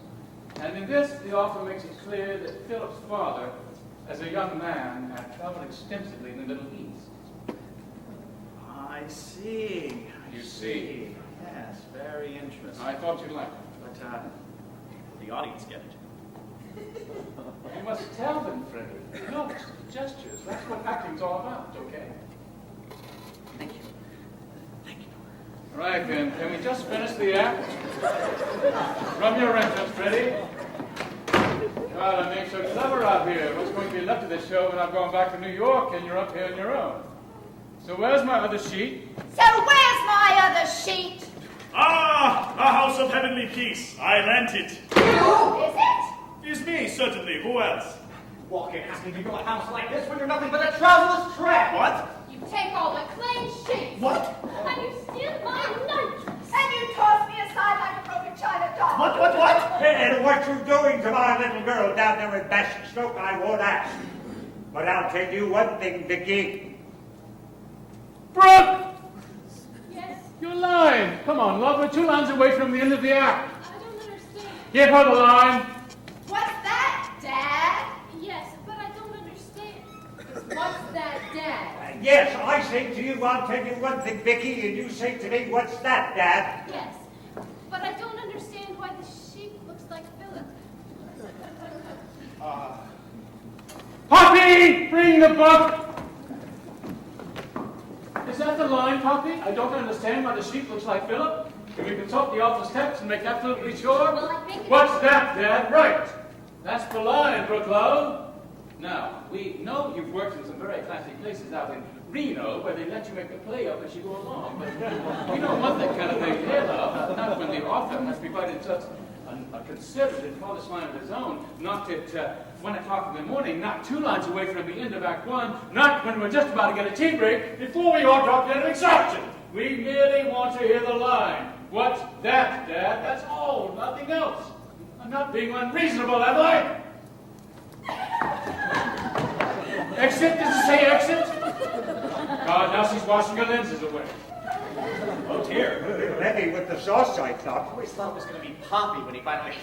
And in this, the author makes it clear that Philip's father as a young man, had traveled extensively in the Middle East. I see. You see. Yes, very interesting. I thought you'd like it. But the audience get it. You must tell them, Freddie. Looks, gestures. That's what acting's all about, okay? Thank you. Thank you. All right, then. Can we just finish the act? Rub your entrance, Freddie. God, I'm being so clever out here. What's going to be left of this show when I'm going back to New York and you're up here on your own? So where's my other sheet? So where's my other sheet? Ah, a house of heavenly peace. I rent it. Who is it? Is me, certainly. Who else? Walk in asking to go a house like this when you're nothing but a trouserless tramp. What? You take all the clean sheets. What? And you steal my nitrous. And you toss me aside like a broken china doll. What? And what you're doing to my little girl down there with Basingstoke, I won't ask. But I'll tell you one thing, Vicky. Brooke! Yes, Your line! Come on, love. We're 2 lines away from the end of the act. I don't understand. Give her the line. What's that, Dad? Yes, but I don't understand. What's that, Dad? Yes, I say to you, I'll tell you one thing, Vicky, and you say to me, what's that, Dad? Yes, but I don't understand why the sheep looks like Philip. Poppy! Bring the book! Is that the line, Poppy? I don't understand why the sheep looks like Philip. Can we consult the author's text and make absolutely sure? Well, I think... What's that, Dad? Right. That's the line, Brooke Love. Now, we know you've worked in some very classy places out in Reno, where they let you make the play up as you go along. But we don't want that kind of thing here, love. Not when the author must be writing such a considered and polished line of his own. Not at 1 o'clock in the morning, not 2 lines away from the end of Act 1, not when we're just about to get a tea break, before we all drop dead of exhaustion. We merely want to hear the line. What's that, Dad? That's all, nothing else. I'm not being unreasonable, am I? Exit? Does it say exit? God, now she's washing her lenses away. Oh, dear. A little heavy with the sauce, I thought. I always thought it was going to be Poppy when he finally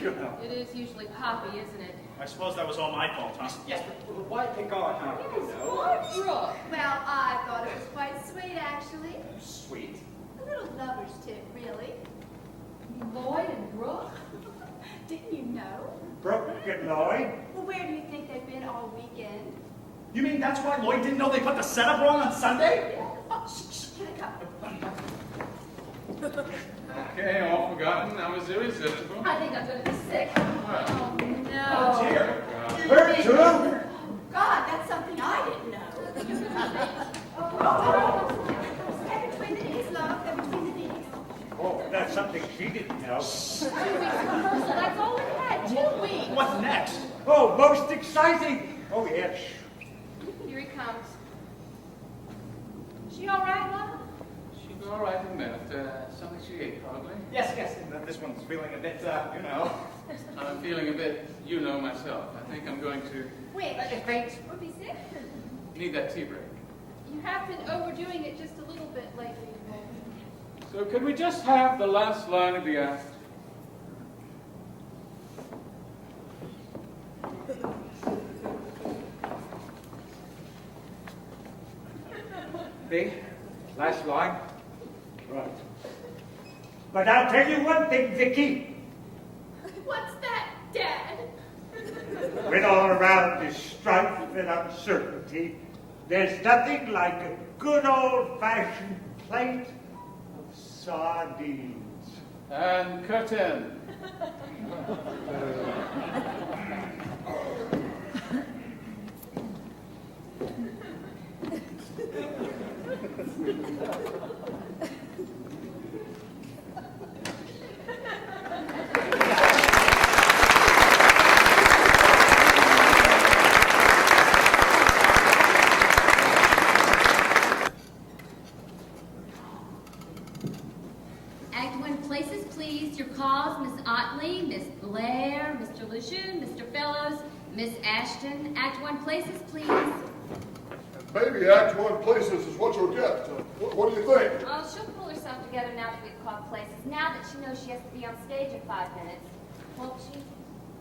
It is usually Poppy, isn't it? I suppose that was all my fault, huh? Yes, but why pick on her? What, Brooke? Well, I thought it was quite sweet, actually. Sweet. A little lover's tip, really. Lloyd and Brooke? Didn't you know? Brooke and Lloyd? Well, where do you think they've been all weekend? You mean that's why Lloyd didn't know they put the setup wrong on Sunday? Get a cup. Okay, all forgotten. That was irresistible. I think I'm going to be sick. Oh, no. Oh, dear. Her too? God, that's something I didn't know. They're between the knees, love. They're between the knees. Oh, that's something she didn't know. 2 weeks rehearsal, that's all we had, 2 weeks. What's next? Oh, most exciting. Oh, yes. Here he comes. She all right, love? She'll be all right in a minute. Something she ate, probably. Yes, and this one's feeling a bit, you know. I'm feeling a bit, myself. I think I'm going to Which? Faint. Would be sick. need that tea break. You have been overdoing it just a little bit lately. So could we just have the last line of the act? Me? Last line? Right. But I'll tell you one thing, Vicky. What's that, Dad? When all around is strife and uncertainty, there's nothing like a good old-fashioned plate of sardines. And curtain. Act 1, places please. Your calls, Miss Otley, Miss Blair, Mr. Lejeune, Mr. Fellows, Miss Ashton. Act 1, places please. Maybe Act 1 places is what you'll get. What do you think? Oh, she'll pull herself together now that we've caught places. Now that she knows she has to be on stage in 5 minutes. Won't she?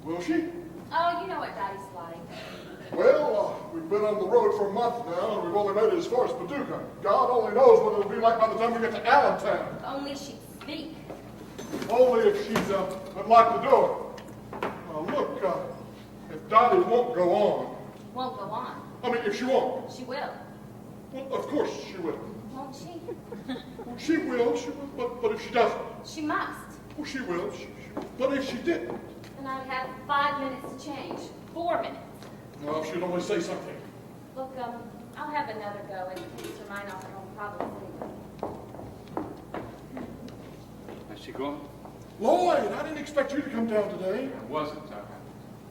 Will she? Oh, you know what Dottie's like. Well, we've been on the road for a month now, and we've only made it as far as Paducah. God only knows what it'll be like by the time we get to Allentown. If only she'd speak. Only if she's would like to do it. Look, if Dottie won't go on. Won't go on. I mean, if she won't. She will. Well, of course she will. Won't she? She will, but if she doesn't. She must. Well, she will, but if she didn't. Then I'd have 5 minutes to change. 4 minutes. Well, she'd only say something. Look, I'll have another go in case her mind off her own problems anyway. Has she gone? Lloyd, I didn't expect you to come down today. I wasn't.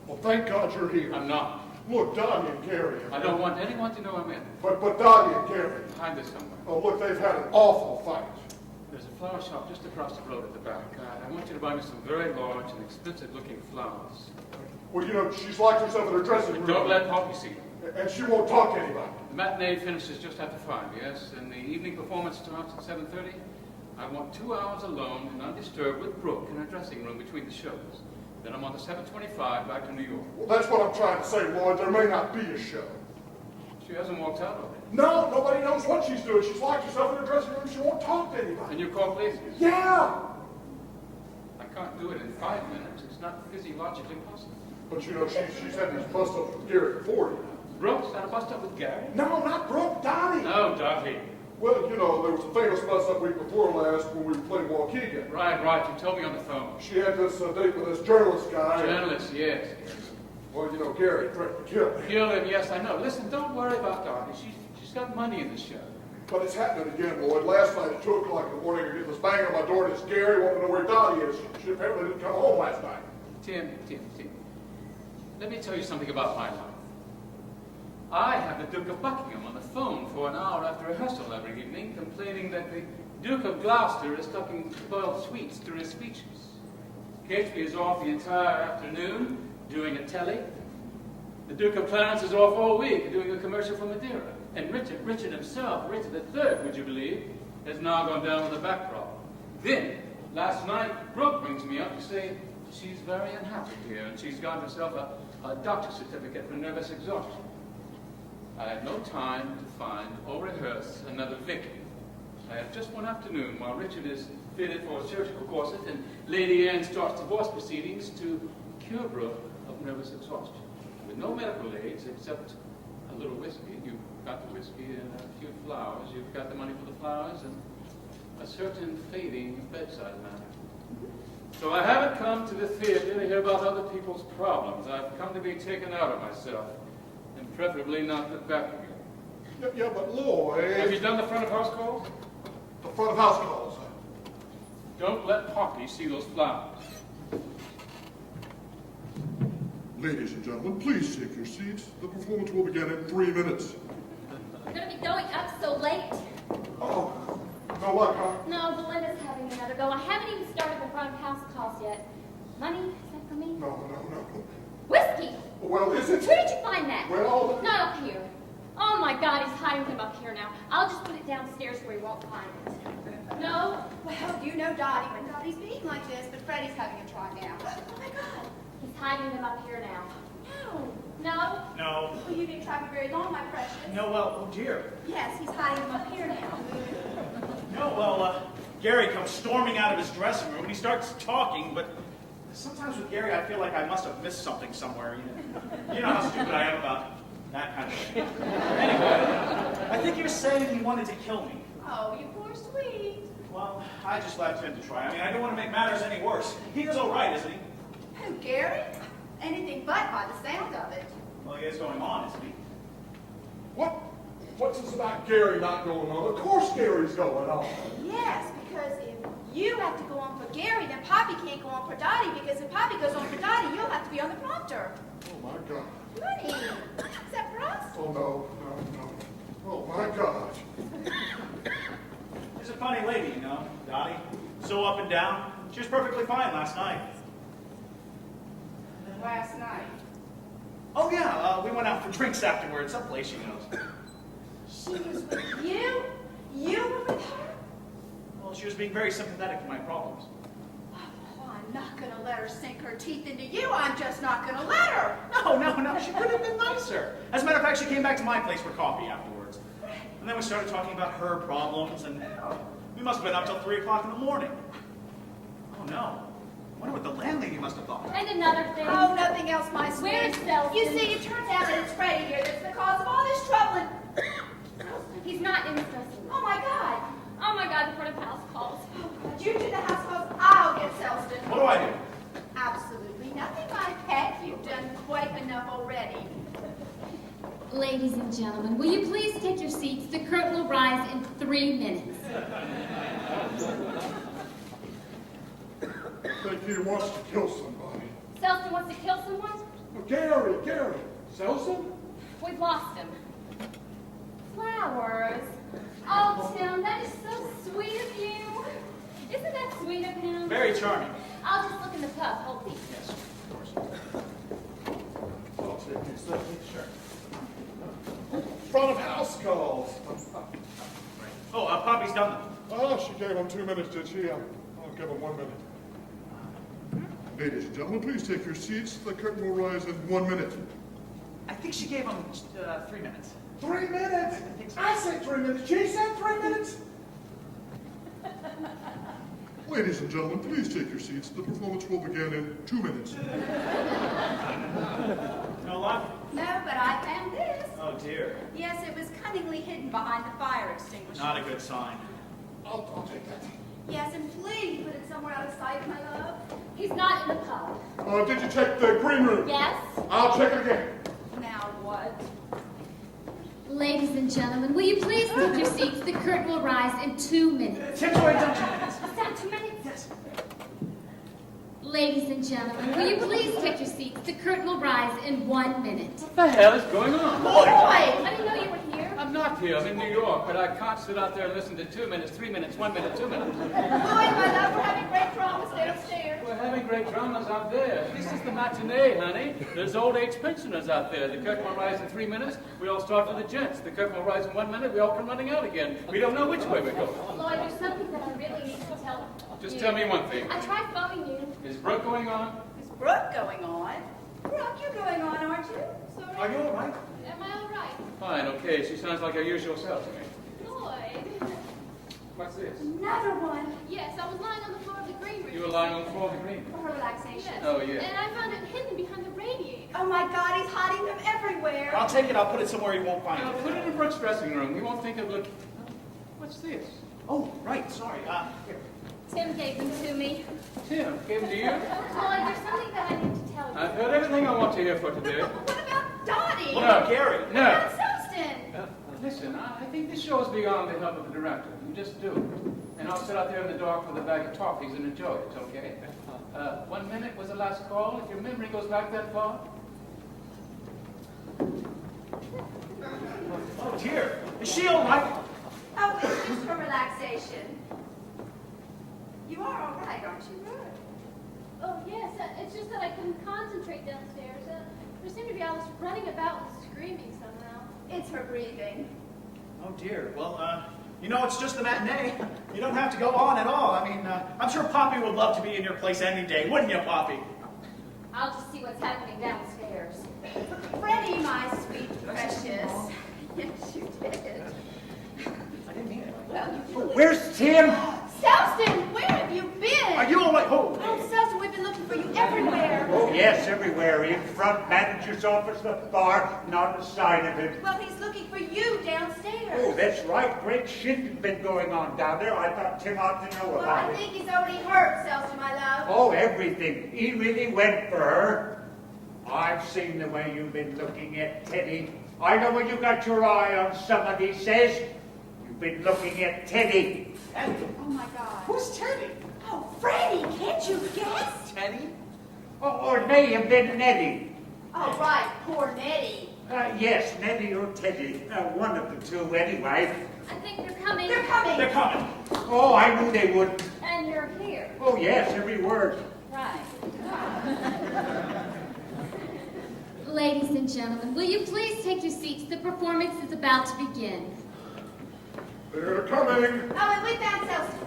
Well, thank God you're here. I'm not. Look, Dottie and Gary. I don't want anyone to know I'm in. But Dottie and Gary. Behind us somewhere. Oh, look, they've had an awful fight. There's a flower shop just across the road at the back. I want you to buy me some very large and expensive-looking flowers. Well, you know, she's locked herself in her dressing room. Don't let Poppy see you. And she won't talk to anybody. The matinee finishes just after 5, yes? And the evening performance starts at 7:30. I want 2 hours alone and undisturbed with Brooke in her dressing room between the shows. Then I'm on the 7:25 back to New York. Well, that's what I'm trying to say, Lloyd. There may not be a show. She hasn't walked out already. No, nobody knows what she's doing. She's locked herself in her dressing room. She won't talk to anybody. And you call police? Yeah! I can't do it in 5 minutes. It's not physiologically possible. But you know, she's had these bust-ups with Gary before you. Brooke's had a bust-up with Gary? No, not Brooke, Dottie. No, Dottie. Well, you know, there was a famous bust-up week before last when we were playing Waukegan. Right. You told me on the phone. She had this date with this journalist guy. Journalist, yes. Well, you know, Gary threatened to kill him. Kill him, yes, I know. Listen, don't worry about Dottie. She's got money in the show. But it's happening again, Lloyd. Last night at 2 o'clock in the morning, I get this bang on my door, and it's Gary wanting to know where Dottie is. She apparently didn't come home last night. Tim. Let me tell you something about my life. I have the Duke of Buckingham on the phone for an hour after rehearsal every evening, complaining that the Duke of Gloucester is cooking boiled sweets through his speeches. Catesby is off the entire afternoon doing a telly. The Duke of Clarence is off all week doing a commercial for Madeira. And Richard himself, Richard III, would you believe, has now gone down with a back problem. Then, last night, Brooke brings me up to say she's very unhappy here, and she's got herself a doctor's certificate for nervous exhaustion. I had no time to find or rehearse another Vicky. I have just one afternoon while Richard is fitted for a surgical corset and Lady Anne starts divorce proceedings to cure Brooke of nervous exhaustion. With no medical aids except a little whiskey. You've got the whiskey and a few flowers. You've got the money for the flowers and a certain fading bedside manner. So I haven't come to the theater to hear about other people's problems. I've come to be taken out of myself, and preferably not put back again. Yeah, but Lloyd... Have you done the front of house calls? The front of house calls. Don't let Poppy see those flowers. Ladies and gentlemen, please take your seats. The performance will begin in 3 minutes. We're going to be going up so late. Oh, no luck, huh? No, Belinda's having another go. I haven't even started the front of house calls yet. Money? Is that for me? No. Whiskey! Well, is it? Where did you find that? Well... Not up here. Oh my God, he's hiding them up here now. I'll just put it downstairs where he won't find it. No? Well, you know Dottie when Dottie's being like this, but Freddie's having a try now. Oh my God. He's hiding them up here now. No. No? No. Well, you didn't try for very long, my precious. No, well, oh dear. Yes, he's hiding them up here now. No, well, Gary comes storming out of his dressing room and he starts talking, but sometimes with Gary I feel like I must have missed something somewhere. You know how stupid I am about that kind of thing. Anyway, I think you're saying he wanted to kill me. Oh, you poor sweet. Well, I just left him to try. I mean, I don't want to make matters any worse. He is all right, isn't he? Who, Gary? Anything but by the sound of it. Well, he is going on, isn't he? What's this about Gary not going on? Of course Gary's going on. Yes, because if you have to go on for Gary, then Poppy can't go on for Dottie, because if Poppy goes on for Dottie, you'll have to be on the prompter. Oh, my God. Money. Is that for us? Oh, no. Oh, my God. She's a funny lady, you know, Dottie. So up and down. She was perfectly fine last night. Last night. Oh, yeah, we went out for drinks afterwards, someplace she knows. She was with you? You were with her? Well, she was being very sympathetic to my problems. Oh, not gonna let her sink her teeth into you. I'm just not gonna let her. No, she could have been nicer. As a matter of fact, she came back to my place for coffee afterwards. And then we started talking about her problems, and we must have been up till 3 o'clock in the morning. Oh no. I wonder what the landlady must have thought. And another thing. Oh, nothing else, my sweet. Where's Selson? You see, it turns out that it's Freddie here that's the cause of all this trouble. And... He's not in Selson. Oh my God. Oh my God, the front of house calls. But you do the house calls, I'll get Selston. What do I do? Absolutely nothing, my pet. You've done quite enough already. Ladies and gentlemen, will you please take your seats? The curtain will rise in 3 minutes. I think he wants to kill somebody. Selson wants to kill someone? Oh, Gary. Selson? We've lost him. Flowers. Oh, Tim, that is so sweet of you. Isn't that sweet of him? Very charming. I'll just look in the pub. Hold these. Yes, of course. I'll take these things. Sure. Front of house calls. Oh, Poppy's done them. Oh, she gave him 2 minutes, did she? I'll give him 1 minute. Ladies and gentlemen, please take your seats. The curtain will rise in 1 minute. I think she gave him 3 minutes. 3 minutes? think so. I said 3 minutes. She said 3 minutes. Ladies and gentlemen, please take your seats. The performance will begin in 2 minutes. No luck? No, but I found this. Oh, dear. Yes, it was cunningly hidden behind the fire extinguisher. Not a good sign. I'll take that. Yes, and please put it somewhere out of sight, my love. He's not in the pub. Did you check the green room? Yes? I'll check it again. Now what? Ladies and gentlemen, will you please take your seats? The curtain will rise in 2 minutes. Tim's already done 2 minutes. Is that 2 minutes? Yes. Ladies and gentlemen, will you please take your seats? The curtain will rise in 1 minute. What the hell is going on? Boy! I didn't know you were here. I'm not here. I'm in New York, but I can't sit out there and listen to 2 minutes, 3 minutes, 1 minute, 2 minutes. Boy, my love, we're having great dramas downstairs. We're having great dramas out there. This is the matinee, honey. There's old age pensioners out there. The curtain will rise in 3 minutes. We all start with the gents. The curtain will rise in 1 minute. We all come running out again. We don't know which way we're going. Lloyd, there's something that I really need to tell you. Just tell me one thing. I tried phoning you. Is Brooke going on? Is Brooke going on? Brooke, you're going on, aren't you? Sorry. Are you all right? Am I all right? Fine, okay. She sounds like her usual self to me. Lloyd. What's this? Another one. Yes, I was lying on the floor of the green room. You were lying on the floor of the green. For her relaxation. Yes. Oh, yeah. And I found it hidden behind the radiator. Oh my God, he's hiding them everywhere. I'll take it. I'll put it somewhere you won't find Now, it. put it in Brooke's dressing room. We won't think of looking. What's this? Oh, right. Sorry. Here. Tim gave them to me. Tim, gave them to you? Lloyd, there's something that I need to tell you. I've heard everything I want to hear for today. What about Dottie? What about Gary? What No. about Selston? Listen, I think this show is beyond the help of the director. You just do. And I'll sit out there in the dark with a bag of toffees and enjoy it, okay? 1 minute was the last call, if your memory goes back that far. Oh, dear. Is she all right? Oh, it's just for relaxation. You are all right, aren't you, Brooke? Oh, yes. It's just that I couldn't concentrate downstairs. There seemed to be all this running about and screaming somehow. It's her breathing. Oh, dear. Well, you know, it's just the matinee. You don't have to go on at all. I mean, I'm sure Poppy would love to be in your place any day, wouldn't you, Poppy? I'll just see what's happening downstairs. Freddie, my sweet precious. Yes, you did. I didn't mean it. Well, you foolish. Where's Tim? Selston, where have you been? Are you all right? Oh, Oh, Selston, we've been looking for you everywhere. Oh, yes, everywhere. In front, manager's office, the bar, not a sign of him. Well, he's looking for you downstairs. Oh, that's right. Great shit has been going on down there. I thought Tim ought to know Well, about I it. think he's already hurt, Selston, my love. Oh, everything. He really went for her. I've seen the way you've been looking at Teddy. I know when you got your eye on somebody, says. You've been looking at Teddy. Teddy. Oh, my God. Who's Teddy? Oh, Freddie, can't you guess? Teddy? Or it may have been Nettie. Oh, right, poor Nettie. Yes, Nettie or Teddy. One of the two, anyway. I think they're coming. They're coming. They're coming. Oh, I knew they would. And you're here. Oh, yes, every word. Right. Ladies and gentlemen, will you please take your seats? The performance is about to begin. They're coming. Oh, and we found Selston.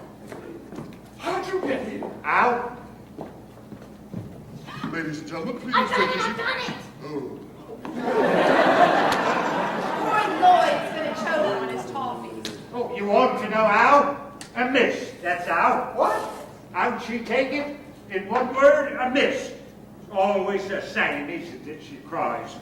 How'd you get here? Out. Ladies and gentlemen, please I've done take it, your I've seat. done it. Oh. Poor Lloyd's gonna choke on his toffees. Oh, you want to know how? A miss, that's how. What? How'd she take it? In one word, a miss. Always the same, isn't it? She cries.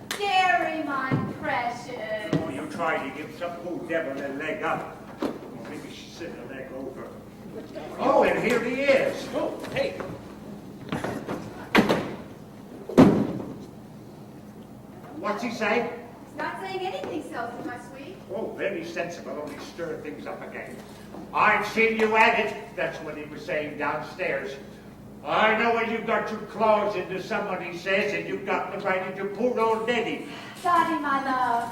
Gary, my precious. Oh, you try to give some poor devil a leg up. Or maybe she's sitting a leg over. Oh, and here he is. Oh, hey. What's he say? He's not saying anything, Celtic, my sweet. Oh, very sensible, only stir things up again. I've seen you at it. That's what he was saying downstairs. I know when you've got your claws into someone, he says, and you've got them right into poor old Neddy. Dottie, my love.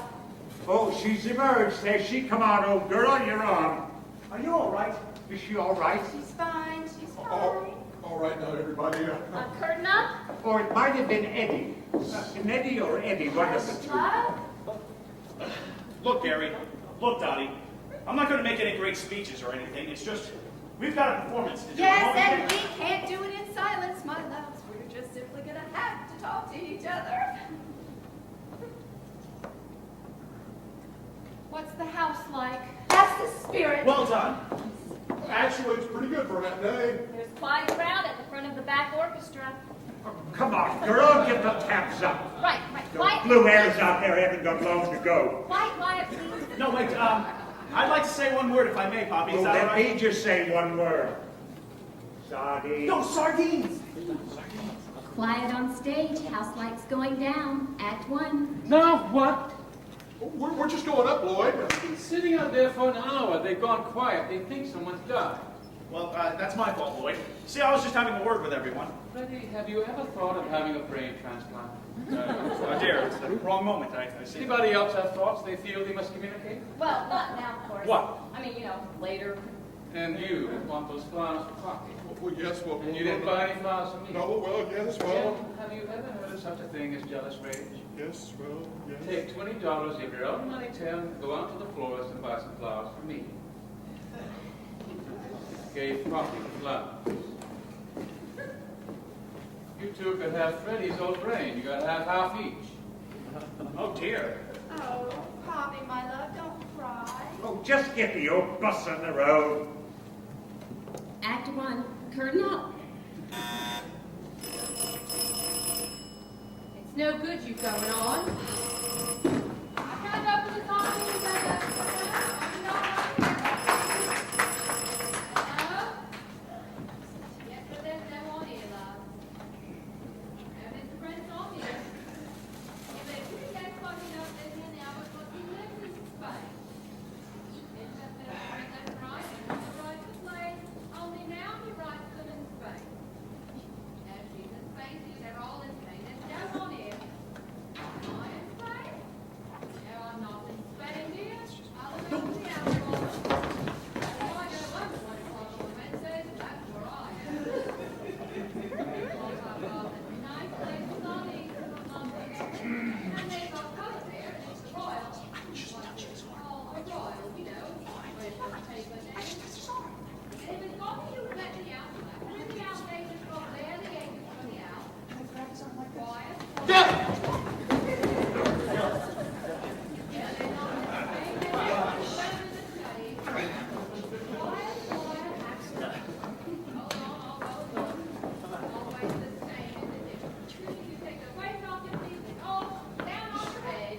Oh, she's emerged. Has she? Come on, old girl, you're on. Are you all right? Is she all right? She's fine, she's fine. All right now, everybody. Curtain up. Or it might have been Eddie. Neddy or Eddie, one of the two. Love? Look, Gary. Look, Dottie. I'm not going to make any great speeches or anything. It's just, we've got a performance to do. Yes, and we can't do it in silence, my loves. We're just simply gonna have to talk to each other. What's the house like? That's the spirit. Well done. Actually, it's pretty good for that day. There's quite a crowd at the front of the back orchestra. Oh, come on, girl, get the taps up. Right. Those Quiet. blue hairs out there haven't got long to go. Quiet, please. No, wait, I'd like to say one word if I may, Poppy. Is Oh, that all let right? me just say one word. Sardine. No, sardines. Quiet on stage. House lights going down. Act 1. Now what? We're just going up, Lloyd. I've been sitting out there for an hour. They've gone quiet. They think someone's died. Well, that's my fault, Lloyd. See, I was just having a word with everyone. Freddie, have you ever thought of having a brain transplant? Oh dear, it's the wrong moment, I see. Anybody else have thoughts they feel they must communicate? Well, not now, of course. What? I mean, later. And you want those flowers for Poppy. Well, yes, well. And you didn't buy any flowers for me. No, well, yes, Jim, well. have you ever heard of such a thing as jealous rage? Yes, well, yes. Take $20 of your own money, Tim, go out to the florist and buy some flowers for me. Gave Poppy the flowers. You two could have Freddie's old brain. You gotta have half each. Oh dear. Oh, Poppy, my love, don't cry. Oh, just get the old bus on the road. Act 1. Curtain up. It's no good you going on. I can't open the door. Yes, but there's no one here, love. And Mr. Brent's on here. If they couldn't get fucking up in here now, but what he lives in Spain. It's just that Frank left right, and the right to play. Only now he writes them in Spain. Now she's in Spain, too. They're all in Spain. There's no one here. Am I in Spain? No, I'm not in Spain, dear. I'll go to the outlaw. Oh, I go London 1 o'clock on Wednesdays, and that's where I am. Nice place, sunny, London. And they've got color there, and it's the Royal. Oh, the Royal, you know. Where it's going to take the name. And if it's got to let me out, let me out, they just go there, the agents let me out. Quiet. Yeah, they're not in Spain, they're in the study. Quiet, absolutely. Hold on, I'll go along. Always the same, isn't it? You take the weight off your feet and off, down on your head.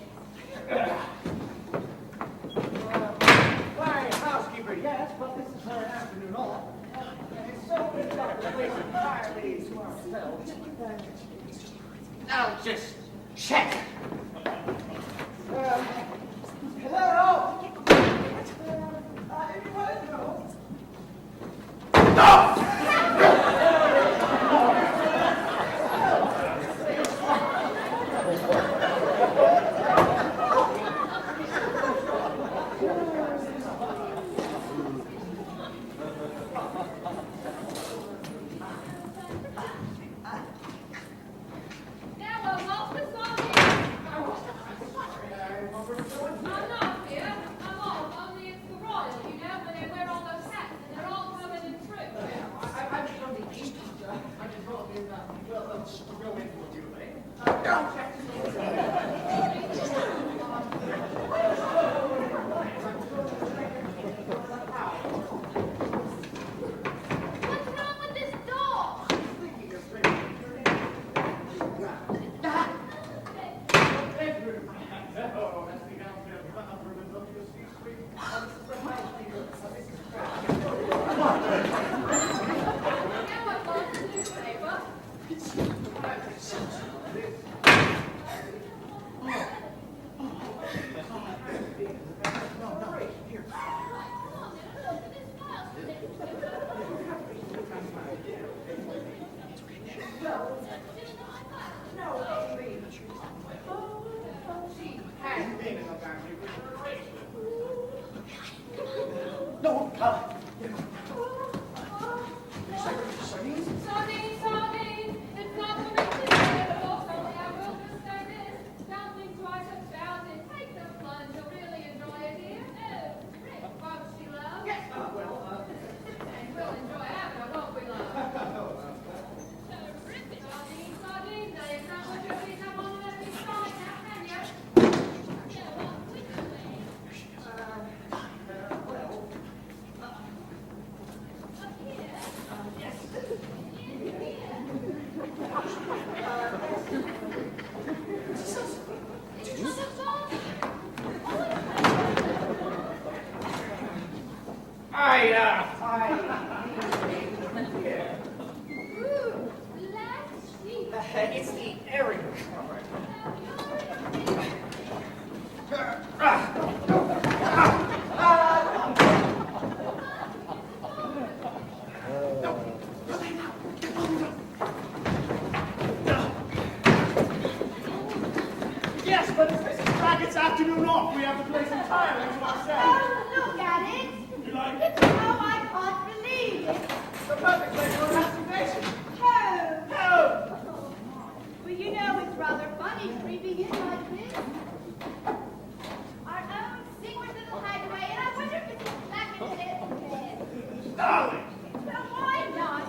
Why, housekeeper, yes, but this is her afternoon off. And it's so good to have the place entirely to ourselves. I'll just check. Hello? Anyone know? Now, what's the song here? let's go in for you, eh? What's wrong with this doll? Now I bought the newspaper. No, come. Sardines, sardines, it's not for me to say, but also I will just say this. Don't think twice about it. Take the plunge, you'll really enjoy it here. Oh, Rick, won't she love? Yes, And we'll enjoy after, won't we, love? Terrific. Sardines, sardines, now you can't put your feet up on that big stomach now, can you? Yeah, well, we can wait. Up here. Ooh, black sheep. It's the area. Yes, but this is Brackett's afternoon off. We have the place entirely to ourselves. Oh, look at it. You like it? It's how I can't believe it. The perfect place for masturbation. Oh. Well, you know, it's rather funny creeping in like this. Our own secret little hideaway, and I wonder if it's back in bed. Darling! Well, why not?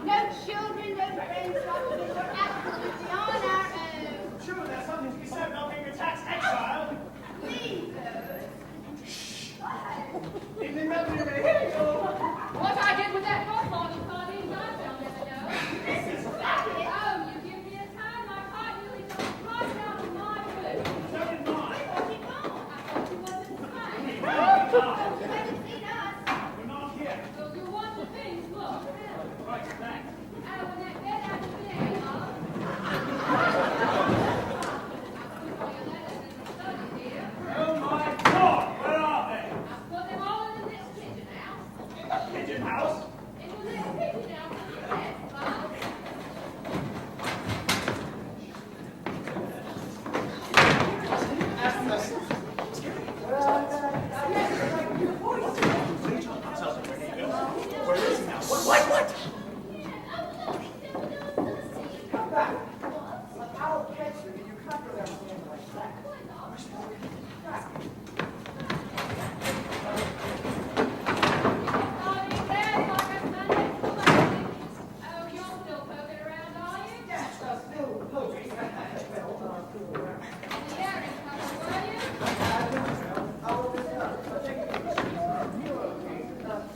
No children, no friends, probably. We're absolutely on our own. True, there's something to be said about being a tax exile. Please, though. Evening revenue, here you go. What I did with that football in sardines, I shall never know. Mrs. Brackett. Oh, you give me a time, my heart nearly goes right out of my foot. So did mine. Where's he gone? I thought you wasn't fine. Oh, you haven't seen us. We're not here. So you want the things, look. Right, thanks. Oh, and that bed out there, huh? I put all your letters in the study here. Oh my God! Where are they? I put them all in this kitchen house. Pigeon house? It was this kitchen house in the bed, Bob. Where is he now? What? Come back. I'll catch you if you cut for them like that. Sardines there, like a Sunday school lesson. Oh, you're still poking around, are you? Yes, still poking. Well, still around. The earrings covered, were you? I will just take a picture. You're okay.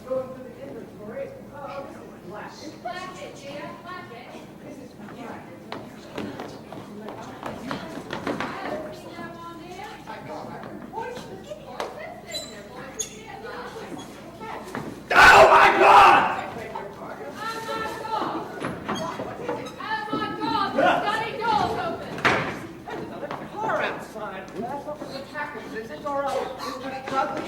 Going through the inventory. Oh, this is black. Black it, dear, black it. This is black. Oh my God! Another car outside. That's what the attackers is. It's all right. It's just struggling.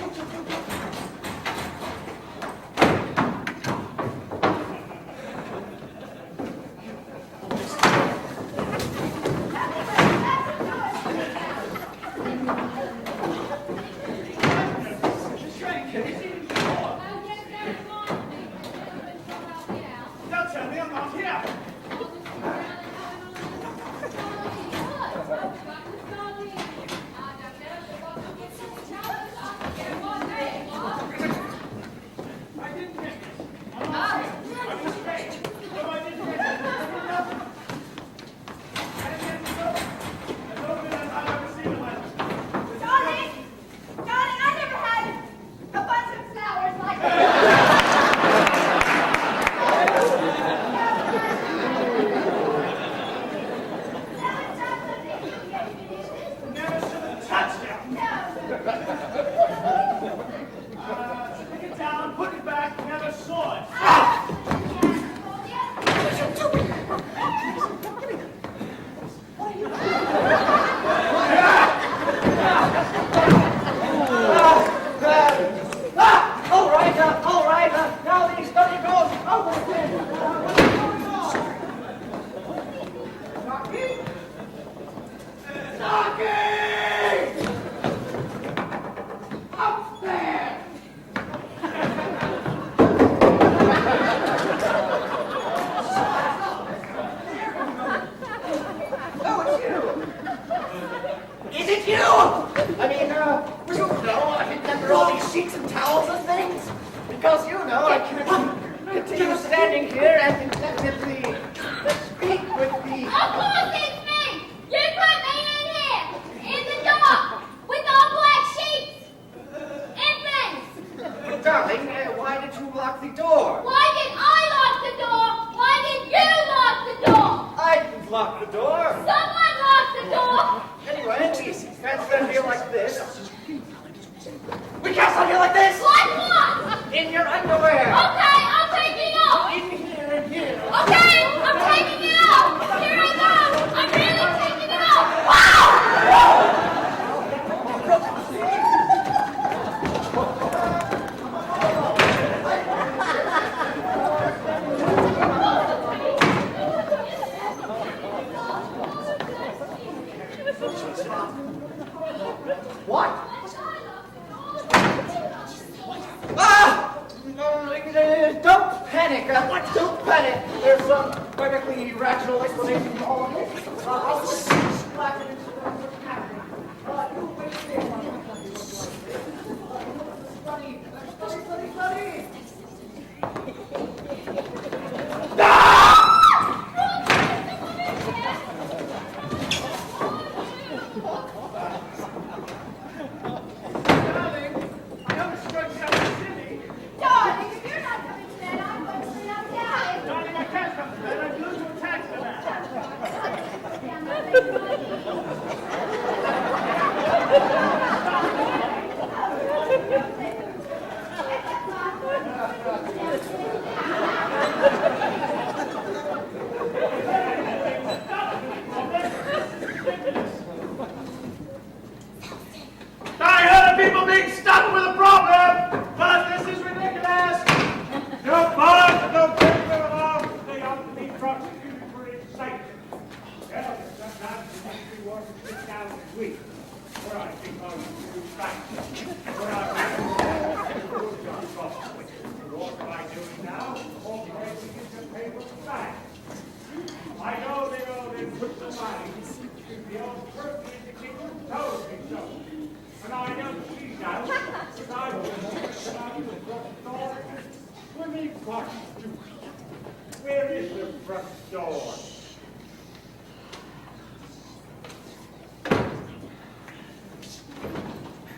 Don't tell me I'm not here. I didn't get this. I'm not here. I was straight. No, I didn't get this. standing here and indefinitely speak with me. Of course it's me! You put me in here, in the dark, with all black sheets and things. But darling, why did you lock the door? Why did I lock the door? Why did you lock the door? I didn't lock the door. Someone locked the door! Anyway, we can't stand here like this. We can't stand here like this! Like what? In your underwear! Okay, I'll take it off! In here and here! Okay, I'm taking it off! Here I go! I'm really taking it off! Wow! What? Ah! Don't panic. Don't panic. There's some perfectly rational explanation for all of this. I'll just splash it into what's happening. You wait there. Study. Darling, if you're not coming to bed, I'm going to sit outside. Darling, I can't come to bed. I'm due to a tax for I heard of people being stuck with a problem, but this is ridiculous. No boss, no paper along. They ought to be prosecuted for incitement. Well, sometimes the ministry wants to sit down and weep. Or I think I'll do right. Or I'll do John Cross. What am I doing now? Authorizing to get the paper back. I know they all then put the money. The old turkey in the kitchen told me so. And I know she's out, because I was out the front door. Let me watch you. Where is the front door?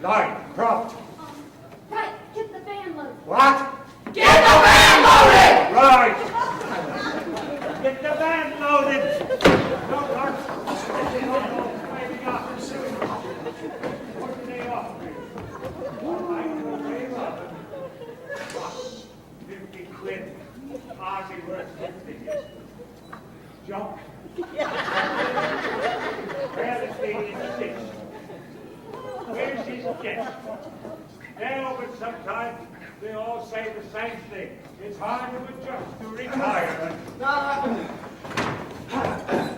Line, prompt. Right, get the van loaded. What? Get the van loaded! Right. Get the van loaded. No, Mark. Waving off. What do they offer me? I will wave up. What? 50 quid. Hardly worth 50. Jump. Where is the six? Where's his guest? Yeah, but sometimes they all say the same thing. It's hard to adjust to retirement.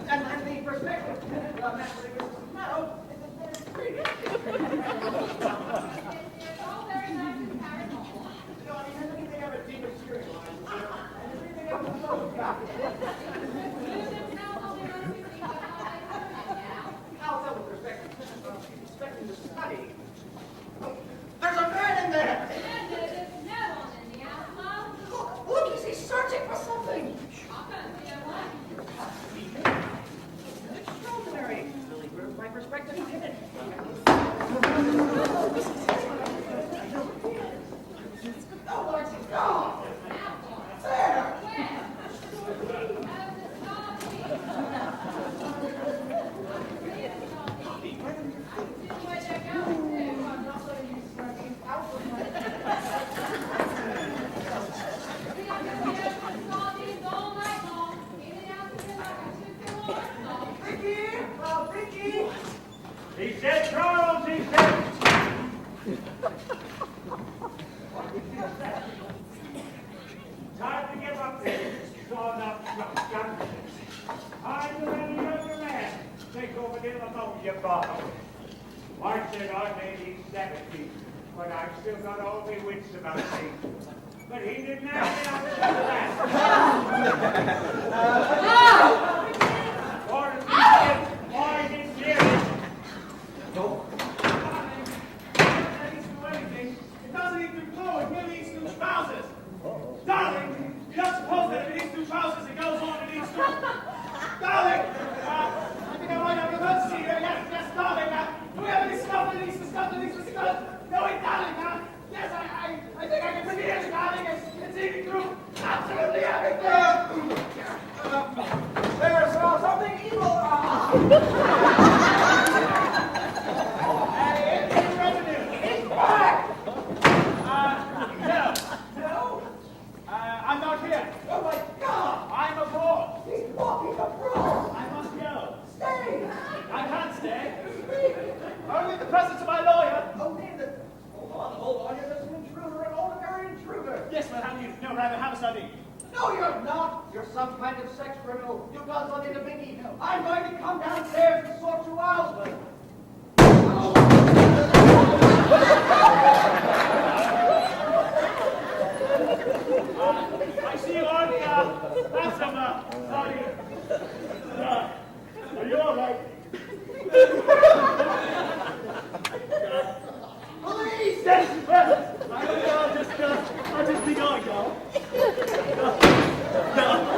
And the perspective, naturally, no, it's very All very nice and powerful. everything ever dematerialized, and everything ever photographed. I'll tell with respect to the study. There's a man in there! There's no one in the house, Mom. Look, is he searching for something? I'll go see him. Extraordinary. Really grows my perspective. Oh, Lord, she's gone. There. Ricky! He said, Charles, he said. Time to give up this sawn-up shotgun. I'm the any other man. Take over the ammonia bottle. Mark said I made him 70, but I've still got all my wits about me. But he didn't have me on the why didn't hear it? It doesn't even blow. It really eats through trousers. Darling, you're not supposed to Darling, I think I might have emergency here. Yes, darling. Do we have any stuff that needs to stop? No, darling. Yes, I think I can see it, darling. It's eating through absolutely everything. There's something evil. Hey, it's revenue. It's back. No. I'm not here. Oh my God. I'm abroad. He's walking abroad. I must go. Stay. I can't stay. Only in the presence of my lawyer. Only in the... Hold on. You're just an intruder, an ordinary intruder. Yes, but how do you... No, rather, have a study. No, you're not. You're some kind of sex criminal. You've done something to Vicky. I'm going to come downstairs and sort you out. I see you already have some study. Are you all right? Police! Yes! I'll just be going, y'all. No!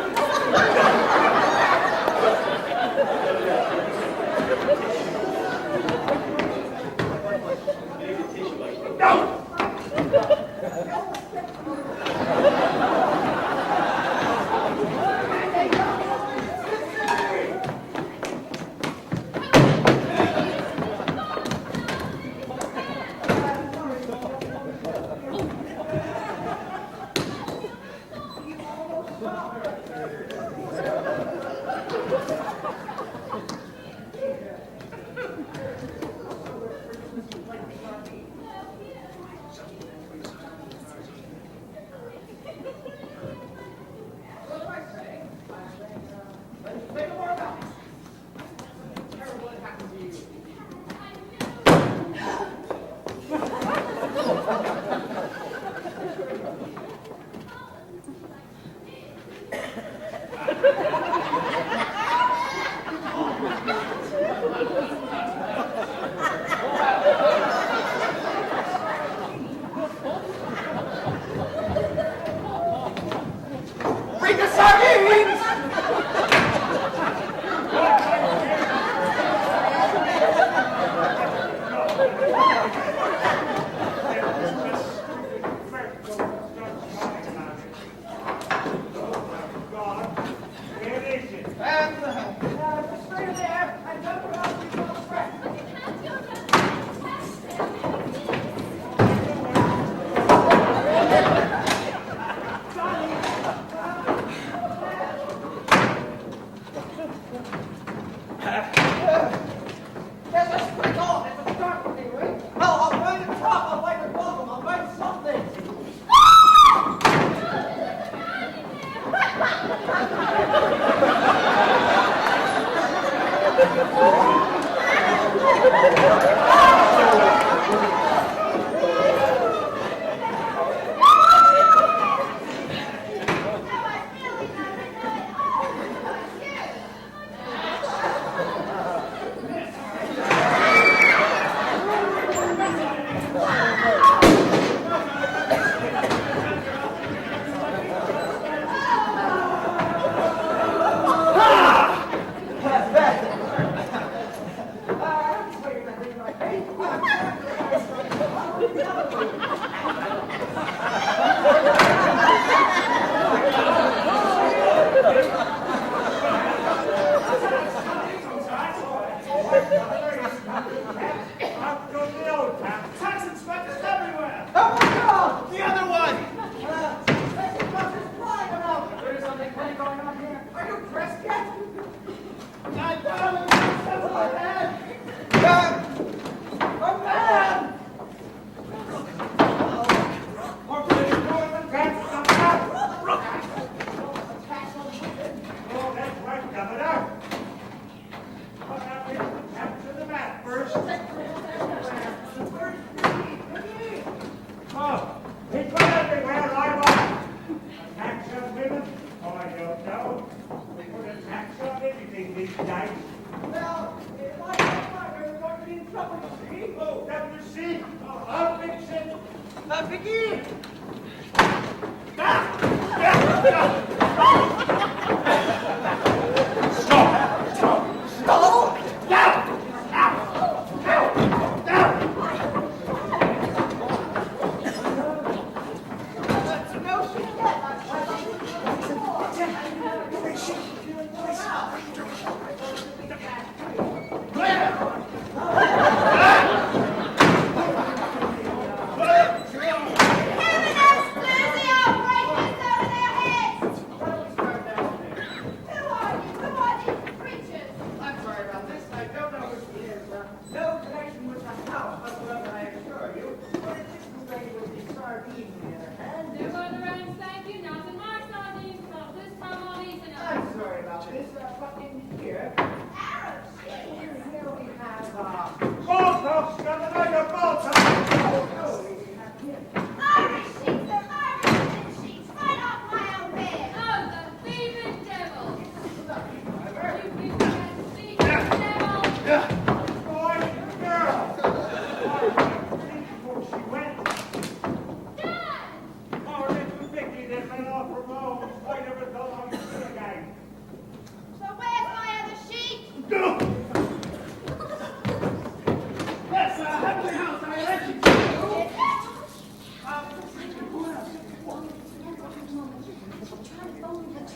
Vicky!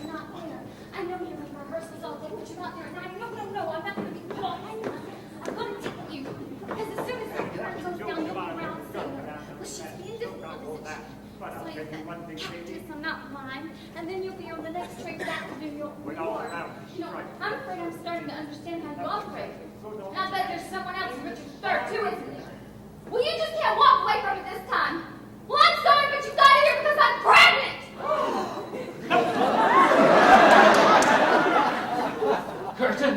you're not there. I know you're in rehearsals all day, but you're not there at night. No, I'm not going to be caught. I'm going to tell you. Because as soon as that curtain goes down, you'll be around saying, well, she's in this position. Cactus, I'm not blind. And then you'll be on the next train back to New York. I'm afraid I'm starting to understand how you operate. And I bet there's someone else in Richard's third, too, isn't there? Well, you just can't walk away from it this time. Well, I'm sorry, but you got it here because I'm pregnant! Curtain!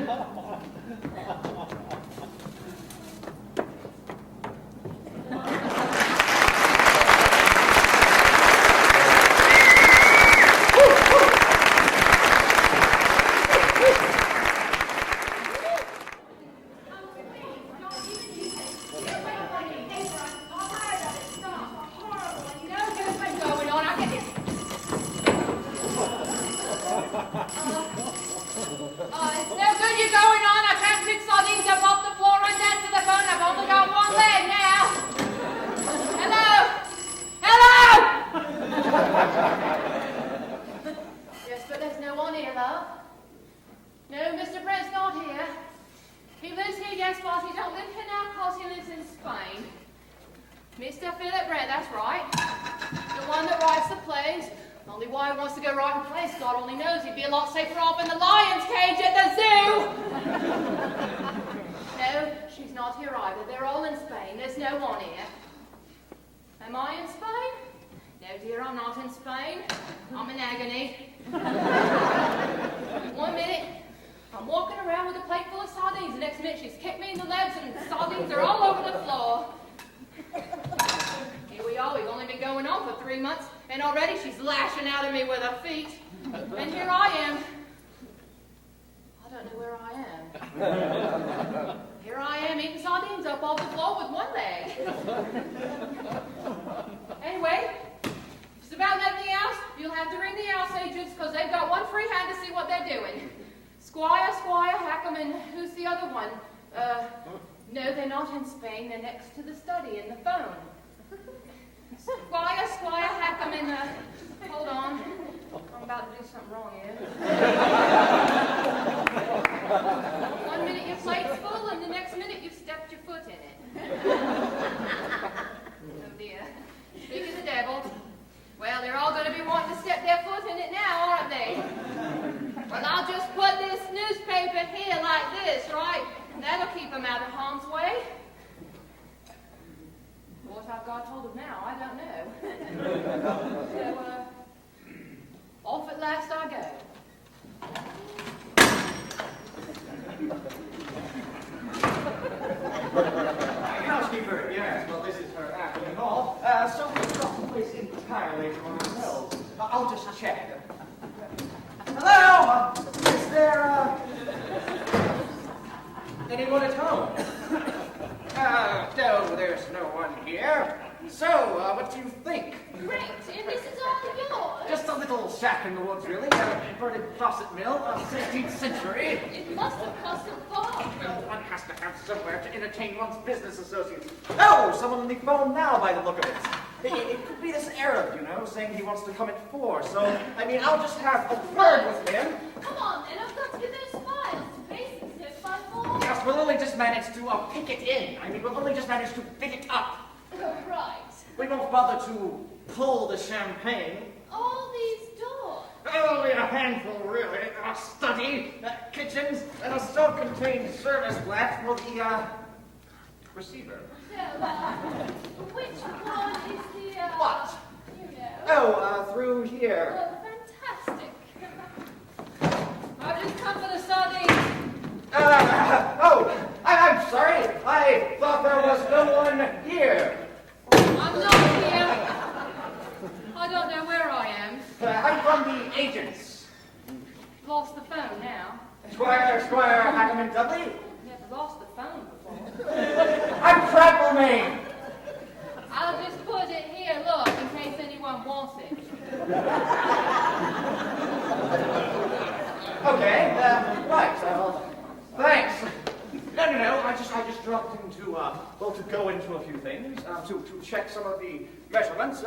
Housekeeper, yes, well, this is her afternoon hall, so we've got the place entirely to ourselves. I'll just check. Hello? Is there, anyone at home? No, there's no one here. So, what do you think? Great, and this is all yours. Just a little shack in the woods, really. A inverted faucet mill, 16th century. It must have cost a bomb. Well, one has to have somewhere to entertain one's business associates. Oh, someone on the phone now by the look of it. It could be this Arab, you know, saying he wants to come at 4. So, I mean, I'll just have a word with him. Come on, then. I've got to get those files to basics at 5-4. Yes, we'll only just manage to pick it in. I mean, we'll only just manage to pick it up. Right. We won't bother to pull the champagne. All these doors. Only a handful, really. A study, kitchens, and a self-contained service flat for the, receiver. So, which one is the, What? You know. Oh, through here. Oh, fantastic. I've just come for the sardines. I'm sorry. I thought there was no one here. I'm not here. I don't know where I am. I'm from the agents. Lost the phone now. Squire Ackerman Dudley. Never lost the phone before. I'm Cracklemane. I'll just put it here, look, in case anyone wants it. Okay, right, thanks. No, I just dropped in to go into a few things, to check some of the measurements,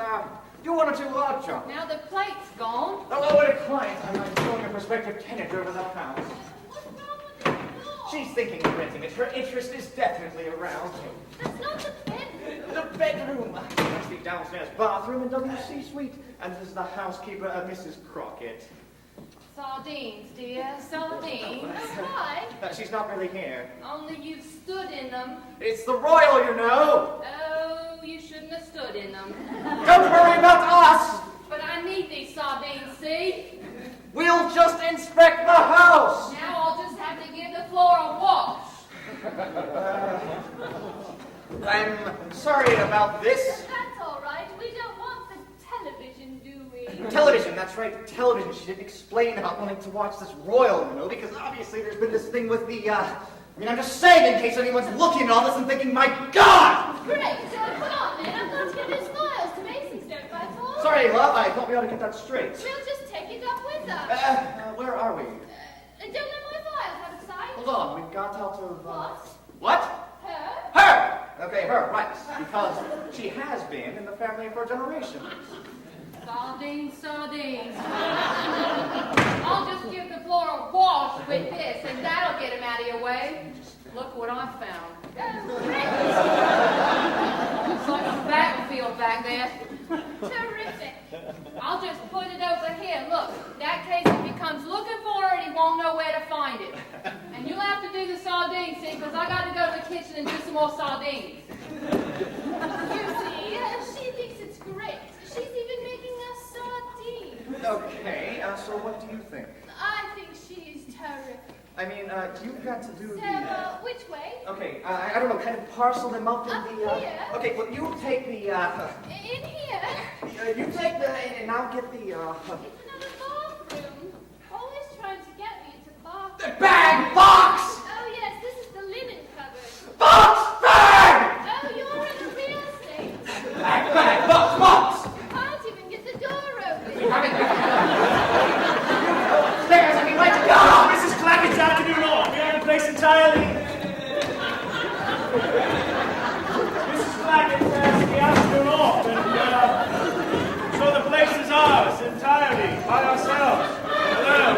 do one or two odd jobs. Now the plate's gone. Oh, what a client, I'm sure prospective tenant over the house. She's thinking of renting it. Her interest is definitely around. That's not the bedroom. The bedroom. That's the downstairs bathroom and WC suite. And this is the housekeeper, Mrs. Crockett. Sardines, dear, sardines. Why? She's not really here. Only you've stood in them. It's the royal, you know. Oh, you shouldn't have stood in them. Don't worry about us. But I need these sardines, see? We'll just inspect the house. Now I'll just have to give the floor a wash. I'm sorry about this. That's all right. We don't want the television, do we? Television, that's right, television. She didn't explain about wanting to watch this royal, you know, because obviously there's been this thing with the, I'm just saying in case anyone's looking at all this and thinking, my God! Great. So come on, then. I'm going to get those files to Mason's, don't I, Paul? Sorry, love, I thought we ought to get that straight. We'll just take it up with us. Where are we? Don't let my files out of sight. Hold on, we've got out of, What? What? Her? Her! Okay, her, right. Because she has been in the family for generations. Sardines, sardines. I'll just give the floor a wash with this, and that'll get him out of your way. Look what I found. It's like a battlefield back there. Terrific. I'll just put it over here. Look, in that case, if he comes looking for it, he won't know where to find it. And you'll have to do the sardines, see, because I got to go to the kitchen and do some more sardines. You see, she thinks it's great. She's even making us sardines. Okay, so what do you think? I think she's terrific. I mean, you've got to do So, the... which way? Okay, I don't know, kind of parcel them up in Up the... here? Okay, well, you take the, In here. you take the, and I'll get the, It's another bathroom. Always trying to get me into bathroom. the bag box! Oh, yes, this is the linen cupboard. Box bag! Oh, you're in the real estate. Bag, box, box! You can't even get the door open. Stairs, I mean, my God! Mrs. Clackett's afternoon off. We have the place entirely. Mrs. Clackett has the afternoon off, and so the place is ours entirely, by ourselves. Hello.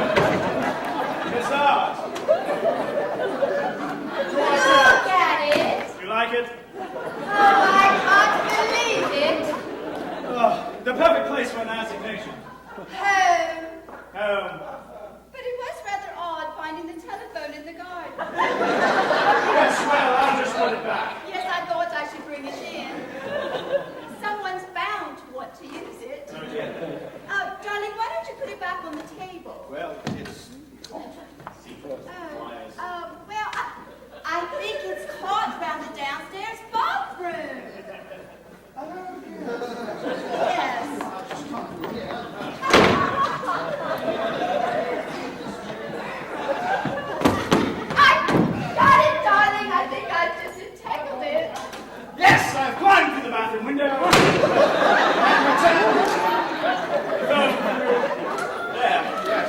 It's ours. Look at it. You like it? Oh, I can't believe it. Oh, the perfect place for an assignation. Home. Home. But it was rather odd finding the telephone in the garden. Yes, well, I'll just put it back. Yes, I thought I should bring it in. Someone's bound to want to use it. Oh, yeah. Darling, why don't you put it back on the table? Well, it's... Well, I think it's caught around the downstairs bathroom. Yes. I got it, darling. I think I just entangled it. Yes, I've climbed through the bathroom window. There, yes.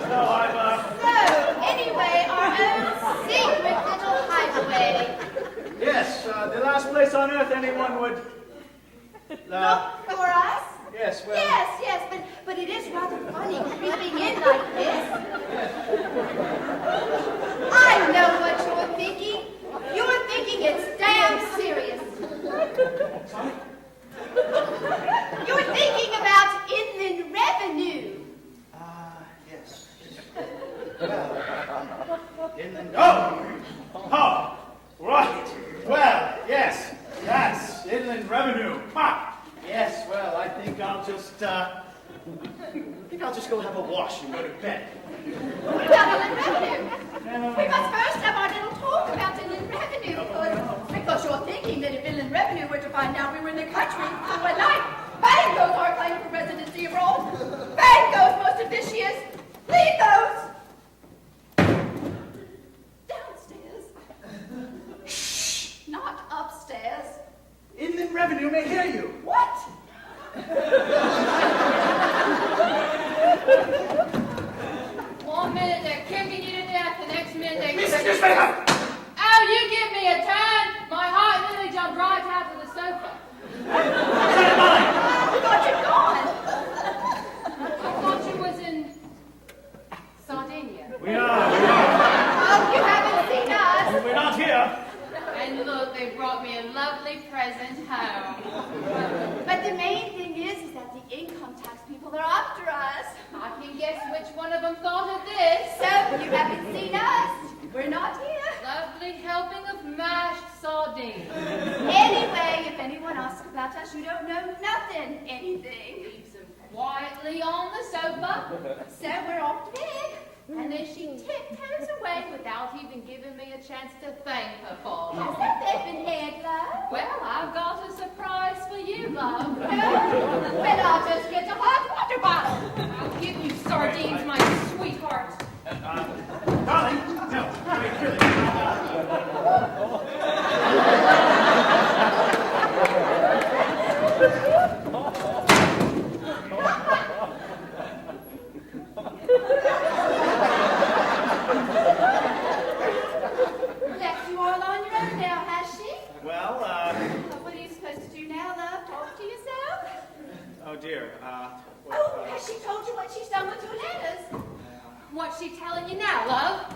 So I've, So, anyway, our own secret little hideaway. yes, the last place on earth anyone would... Look for us? Yes, well... Yes, but it is rather funny creeping in like this. I know what you're thinking. You're thinking it's damn serious. You're thinking about inland revenue. Yes. Inland... Oh! Right. Well, yes. That's inland revenue. Ha! Yes, well, I think I'll just go have a wash and go to bed. About inland revenue. We must first have our little talk about inland revenue, because you're thinking that if inland revenue were to find out we were in the country for one night, bang goes our claim for residency abroad. Bang goes most officious. Leave those downstairs. Shh, not upstairs. Inland revenue may hear you. What? One minute they're kicking you to death, the next minute they... Mrs. Newspaper! Oh, you give me a turn! My heart literally jumped right out of the sofa. I thought you'd gone. I thought you was in... We are. Oh, you haven't seen us. We're not here. And look, they brought me a lovely present home. But the main thing is that the income tax people are after us. I can guess which one of them thought of this. So, you haven't seen us. We're not here. Lovely helping of mashed sardines. Anyway, if anyone asks about us, you don't know nothing, anything. Leaves them quietly on the sofa. So we're off to bed. And then she tiptoes away without even giving me a chance to thank her for Has it. that bed been had, love? Well, I've got a surprise for you, love. Well, I'll just get a hot water bottle. I'll give you sardines, my sweetheart. Darling, no, wait, really. Left you all on your own now, has she? Well, What are you supposed to do now, love? Talk to yourself? oh dear, Oh, has she told you what she's done with your letters? What's she telling you now, love?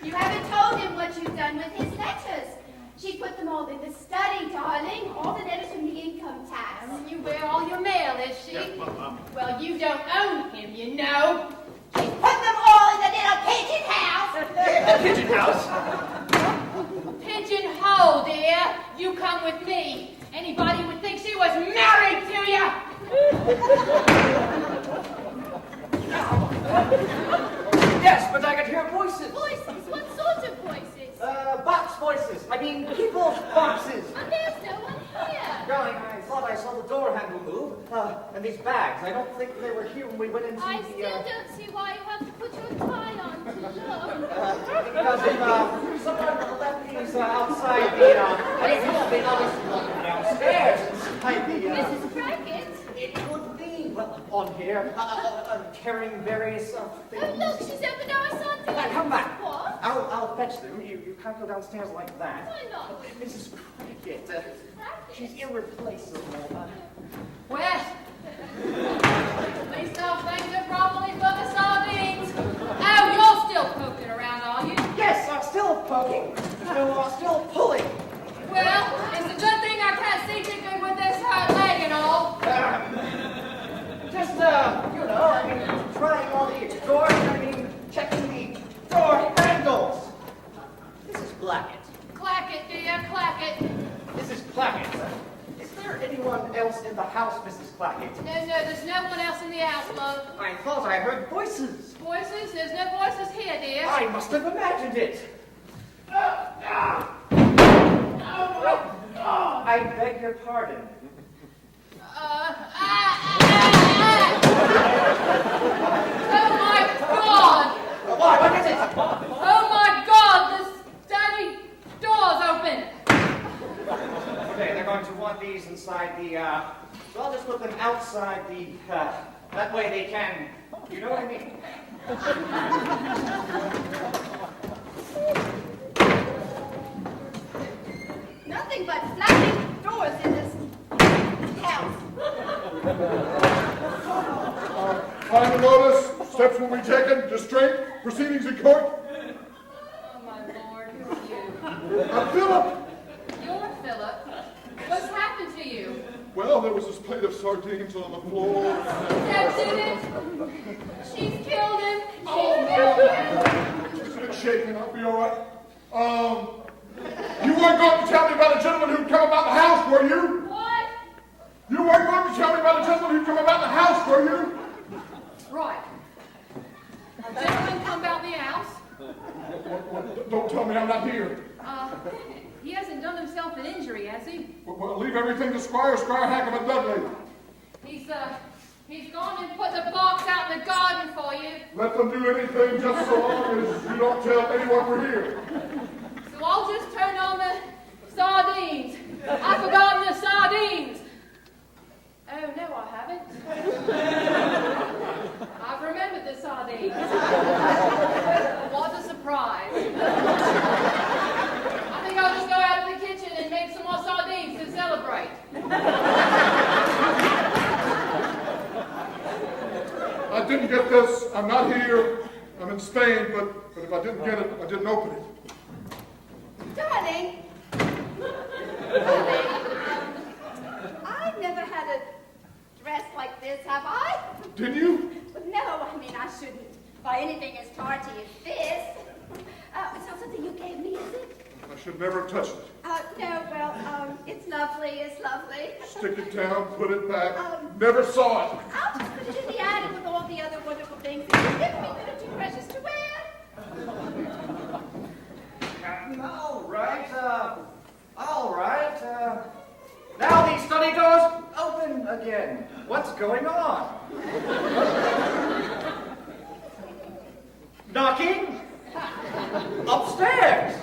You haven't told him what you've done with his letters. She put them all in the study, darling. All the letters from the income tax. And you wear all your mail, is she? Yeah, Well, you don't own him, you know. She put them all in the little pigeon house. pigeon house? Pigeonhole, dear. You come with me. Anybody would think she was married to you. Yes, but I could hear voices. Voices? What sorts of voices? Box voices. I mean, people's boxes. And there's no one here. Darling, I thought I saw the door handle move. And these bags. I don't think they were here when we went into I the... still don't see why you have to put your tie on to look. Because if someone left these outside the... I mean, they obviously left them downstairs inside the... Mrs. Brackett? It could be, well, on here, carrying various Oh, things. look, she's opened our sardines. Come back. What? I'll fetch them. You can't go downstairs like that. Why not? Mrs. Cricket, she's irreplaceable. Well, at least I'll thank her properly for the sardines. Oh, you're still poking around, are you? Yes, I'm still poking. No, I'm still pulling. Well, it's a good thing I can't see too good with this hurt leg and all. Just, you know, I mean, trying all the doors, I mean, checking the door handles. This is Blackett. Clack it, dear, clack it. This is Clackett. Is there anyone else in the house, Mrs. Clackett? No, there's no one else in the house, love. I thought I heard voices. Voices? There's no voices here, dear. I must have imagined it. I beg your pardon. Oh my God! What is it? Oh my God! The study door's open. Okay, they're going to want these inside the, so I'll just put them outside the, that way they can, you know what I mean? Nothing but slamming doors in this house. Final notice, steps will be taken, distraint, proceedings in court. Oh my Lord, who are you? Philip! You're Philip. What's happened to you? Well, there was this plate of sardines on the floor. Deb did it. She's killed him. Isn't it shaking? I'll be all right. You weren't going to tell me about a gentleman who'd come about the house, were you? What? You weren't going to tell me about a gentleman who'd come about the house, were you? Right. A gentleman come about the house. Don't tell me I'm not here. He hasn't done himself an injury, has he? Well, leave everything to Squire Hackham and Dudley. He's gone and put the box out in the garden for you. Let them do anything just so long as you don't tell anyone we're here. So I'll just turn on the sardines. I've forgotten the sardines. Oh, no, I haven't. I've remembered the sardines. What a surprise. I think I'll just go out to the kitchen and make some more sardines to celebrate. I didn't get this. I'm not here. I'm in Spain, but if I didn't get it, I didn't open it. Darling. I've never had a dress like this, have I? Didn't you? No, I mean, I shouldn't buy anything as tarty as this. It's not something you gave me, is it? I should never have touched it. No, well, it's lovely, it's lovely. Stick it down, put it back. Never saw it. I'll just put it in the attic with all the other wonderful things that you've given me that are too precious to wear. All right. Now the study doors open again. What's going on? Knocking? Upstairs.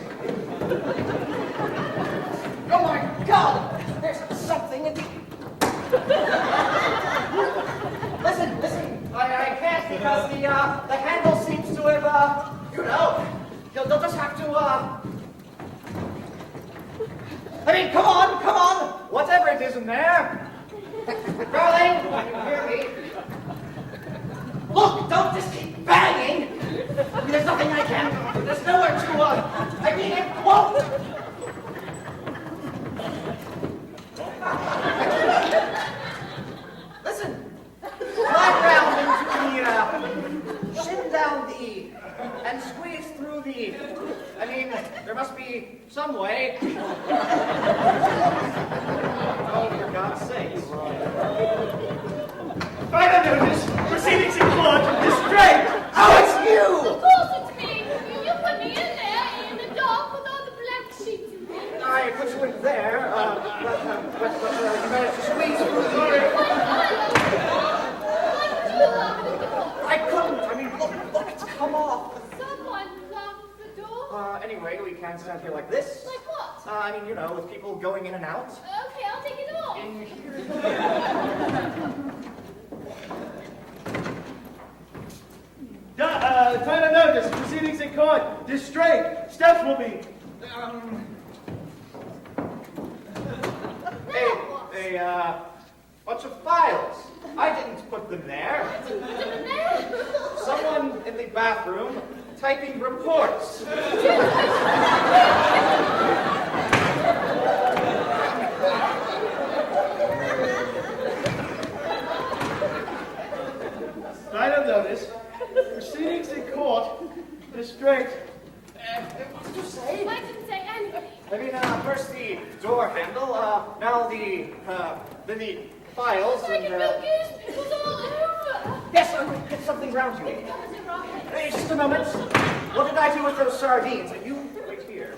Oh my God! There's something in the... Listen. I can't because the handle seems to have, you'll just have to, I mean, come on! Whatever it is in there. Darling, can you hear me? Look, don't just keep banging! There's nothing I can... There's nowhere to, I mean, it won't... Listen, slide round into the, shin down the, and squeeze through the, I mean, there must be some way. Oh, for God's sakes. By the notice, proceedings in court, distract. Oh, it's you! Of course it's me. You put me in there in the dark with all the black sheets in there. I put you in there, but you managed to squeeze through the... I couldn't. I mean, look, it's come off. Someone locked the door. Anyway, we can stand here like this. Like what? I mean, with people going in and out. Okay, I'll take it off. In here. Time of notice, proceedings in court, distract. Steps will be, a bunch of files. I didn't put them there. Someone in the bathroom typing reports. time of notice, proceedings in court, distract. What did you say? I didn't say anything. I mean, first the door handle, now then the files, I can feel goose all over. Yes, get something round you. Is it right? Hey, just a moment. What did I do with those sardines? And you wait here.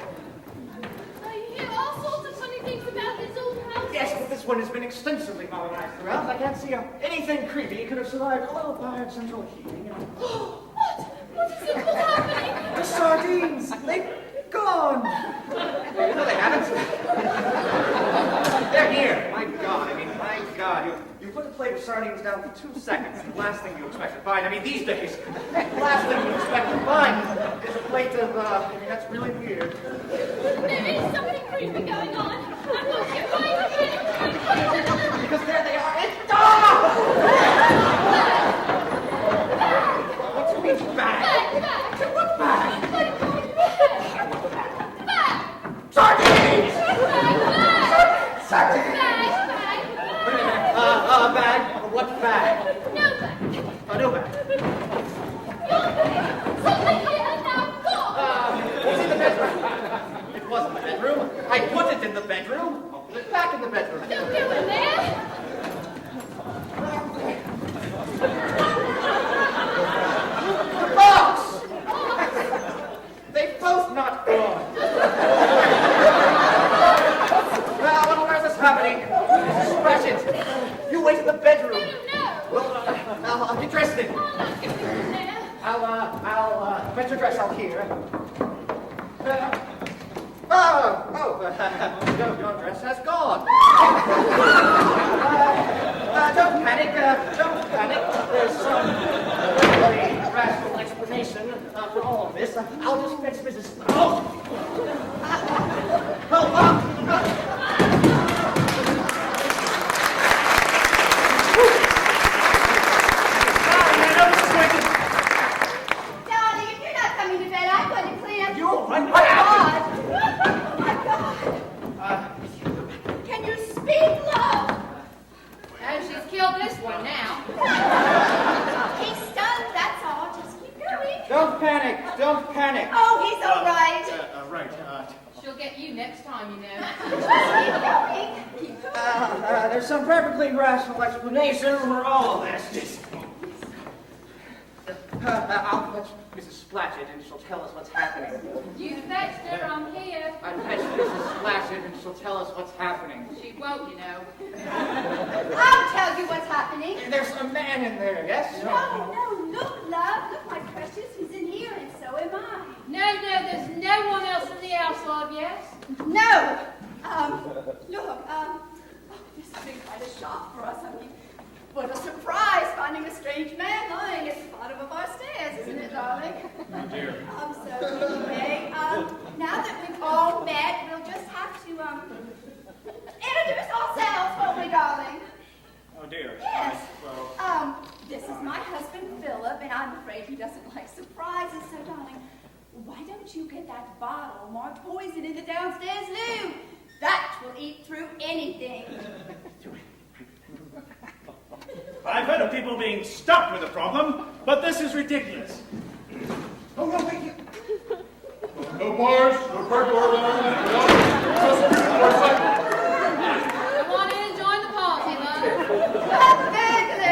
I hear all sorts of funny things about this old house. Yes, but this one has been extensively modernized throughout. I can't see anything creepy could have survived a little fire central heating. What? What is it? What's happening? The sardines! They've gone! No, they haven't. They're here. My God, my God. You put a plate of sardines down for 2 seconds, and the last thing you expect to find, these days, the last thing you expect to find is a plate of, that's really weird. There is something creepy going on. I'm going to get right away. Because there they are. What do you mean bag? Back. What bag? Back. Sardines! Sardines! Bag? What bag? No back. No bag. Your bag. Something here now. Go. It's in the bedroom. It was in the bedroom. I put it in the bedroom. I'll put it back in the bedroom. Don't go in there. The box! They both not gone. Well, where's this happening? Scratch it. You wait in the bedroom. No. Well, I'll get dressed then. I'm not getting in there. I'll get your dress out here. Your dress has gone. Don't panic, don't panic. There's some really rational explanation for all of this. I'll just fetch Mrs. Darling, Don't panic. Don't panic. Oh, he's all right. Right. She'll get you next time, you know. Keep going. There's some perfectly rational explanation for all of this. I'll fetch Mrs. Splatchet and she'll tell us what's happening. You fetched her, I'm here. I'll fetch Mrs. Splatchet and she'll tell us what's happening. She won't, you know. I'll tell you what's happening. There's a man in there, yes? No, look, love. Look, my precious. He's in here, and so am I. No, there's no one else in the house, love, yes? No. Look, this has been quite a shock for us. I mean, what a surprise finding a strange man lying at the bottom of our stairs, isn't it, darling? Oh, dear. So anyway, now that we've all met, we'll just have to, introduce ourselves, won't we, darling? Oh, dear. Yes. Well, This is my husband, Philip, and I'm afraid he doesn't like surprises, so darling, why don't you get that bottle marked poison in the downstairs loo? That will eat through anything. I've heard of people being stuck with a problem, but this is ridiculous. Oh, no, wait. No bars, no burglar alarm, no Come on in and join the party, love.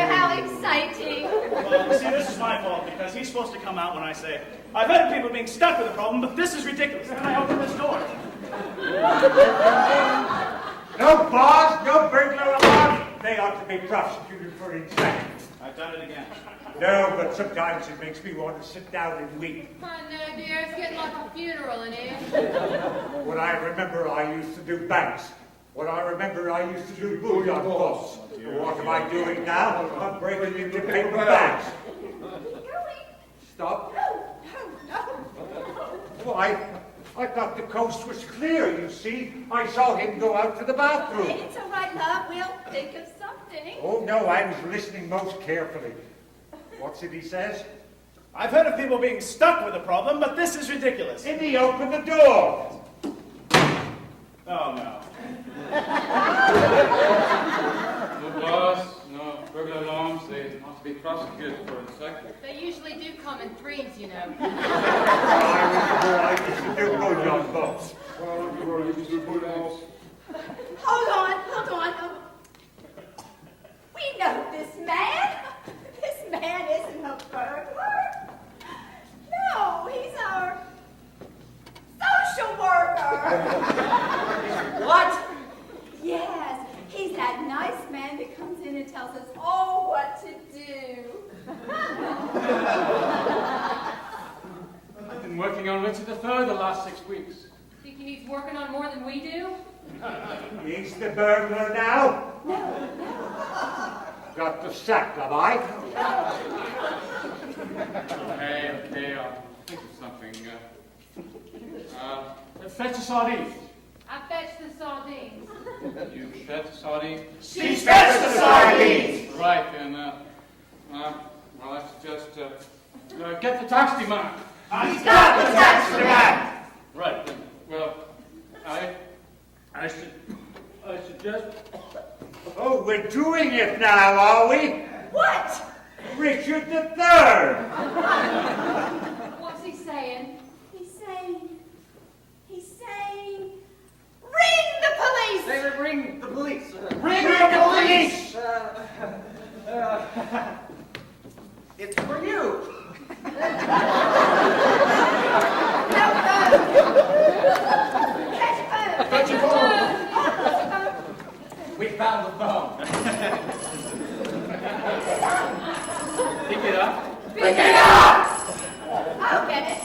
How exciting. Well, you see, this is my fault because he's supposed to come out when I say, I've heard of people being stuck with a problem, but this is ridiculous. Then I open this door. No bars, no burglar alarm. They ought to be prosecuted for insanity. I've done it again. No, but sometimes it makes me want to sit down and weep. I know, dear, it's getting like a funeral in here. When I remember I used to do banks. When I remember I used to do bullion books. What am I doing now? I'm breaking into paper bags. Stop. Why? I thought the coast was clear, you see. I saw him go out to the bathroom. It's all right, love. We'll think of something. Oh, no, I was listening most carefully. What's it he says? I've heard of people being stuck with a problem, but this is ridiculous. And he opened the door. Oh, no. No bars, no burglar alarms. They must be prosecuted for insanity. They usually do come in threes, you know. I used to do bullion books. Well, you were used to put else. Hold on. We know this man. This man isn't a burglar. No, he's our social worker. What? Yes, he's that nice man that comes in and tells us all what to do. I've been working on Richard III the last 6 weeks. Think he needs working on more than we do? He's the burglar now? No. Got the sack, have I? Okay, I'll think of something. Fetch the sardines. I fetched the sardines. You fetch the sardines? She fetched the sardines! Right, then, well, I suggest, get the taxi man. He's got the taxi man! Right, then, well, I suggest... Oh, we're doing it now, are we? What? Richard III! What's he saying? He's saying, ring the police! They would ring the police. Ring the police! It's for you. Catch a phone. We found the phone. Pick it up. Pick it up! I'll get it.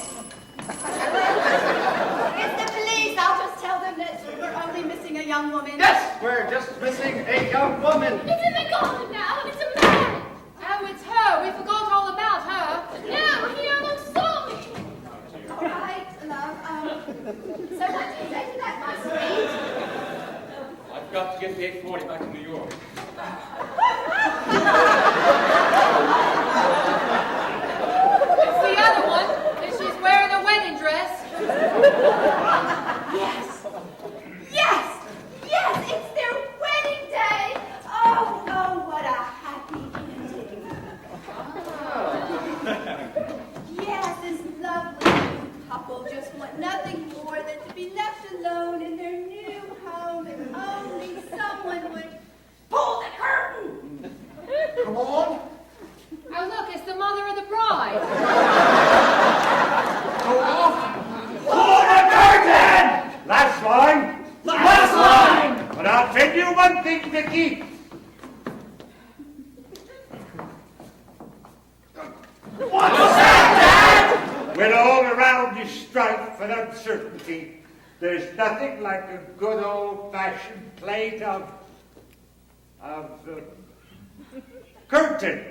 It's the police. I'll just tell them that we're only missing a young woman. Yes, we're just missing a young woman. It's in the garden now. It's a man. Oh, it's her. We forgot all about her. No, he almost saw me. All right, love. So what do you say to that, my sweet? I've got to get the 840 back to New York. It's the other one, and she's wearing a wedding dress. Yes, it's their wedding day. Oh, what a happy ending. Yes, more than to be left alone in their new home if only someone would pull the curtain. Come on. Oh, look, it's the mother of the bride. Go off. Pull the curtain! Last line. Last line! But I'll tell you one thing, Vicky. What's that, Dad? When all around is strife and uncertainty, there's nothing like a good old-fashioned plate of curtain.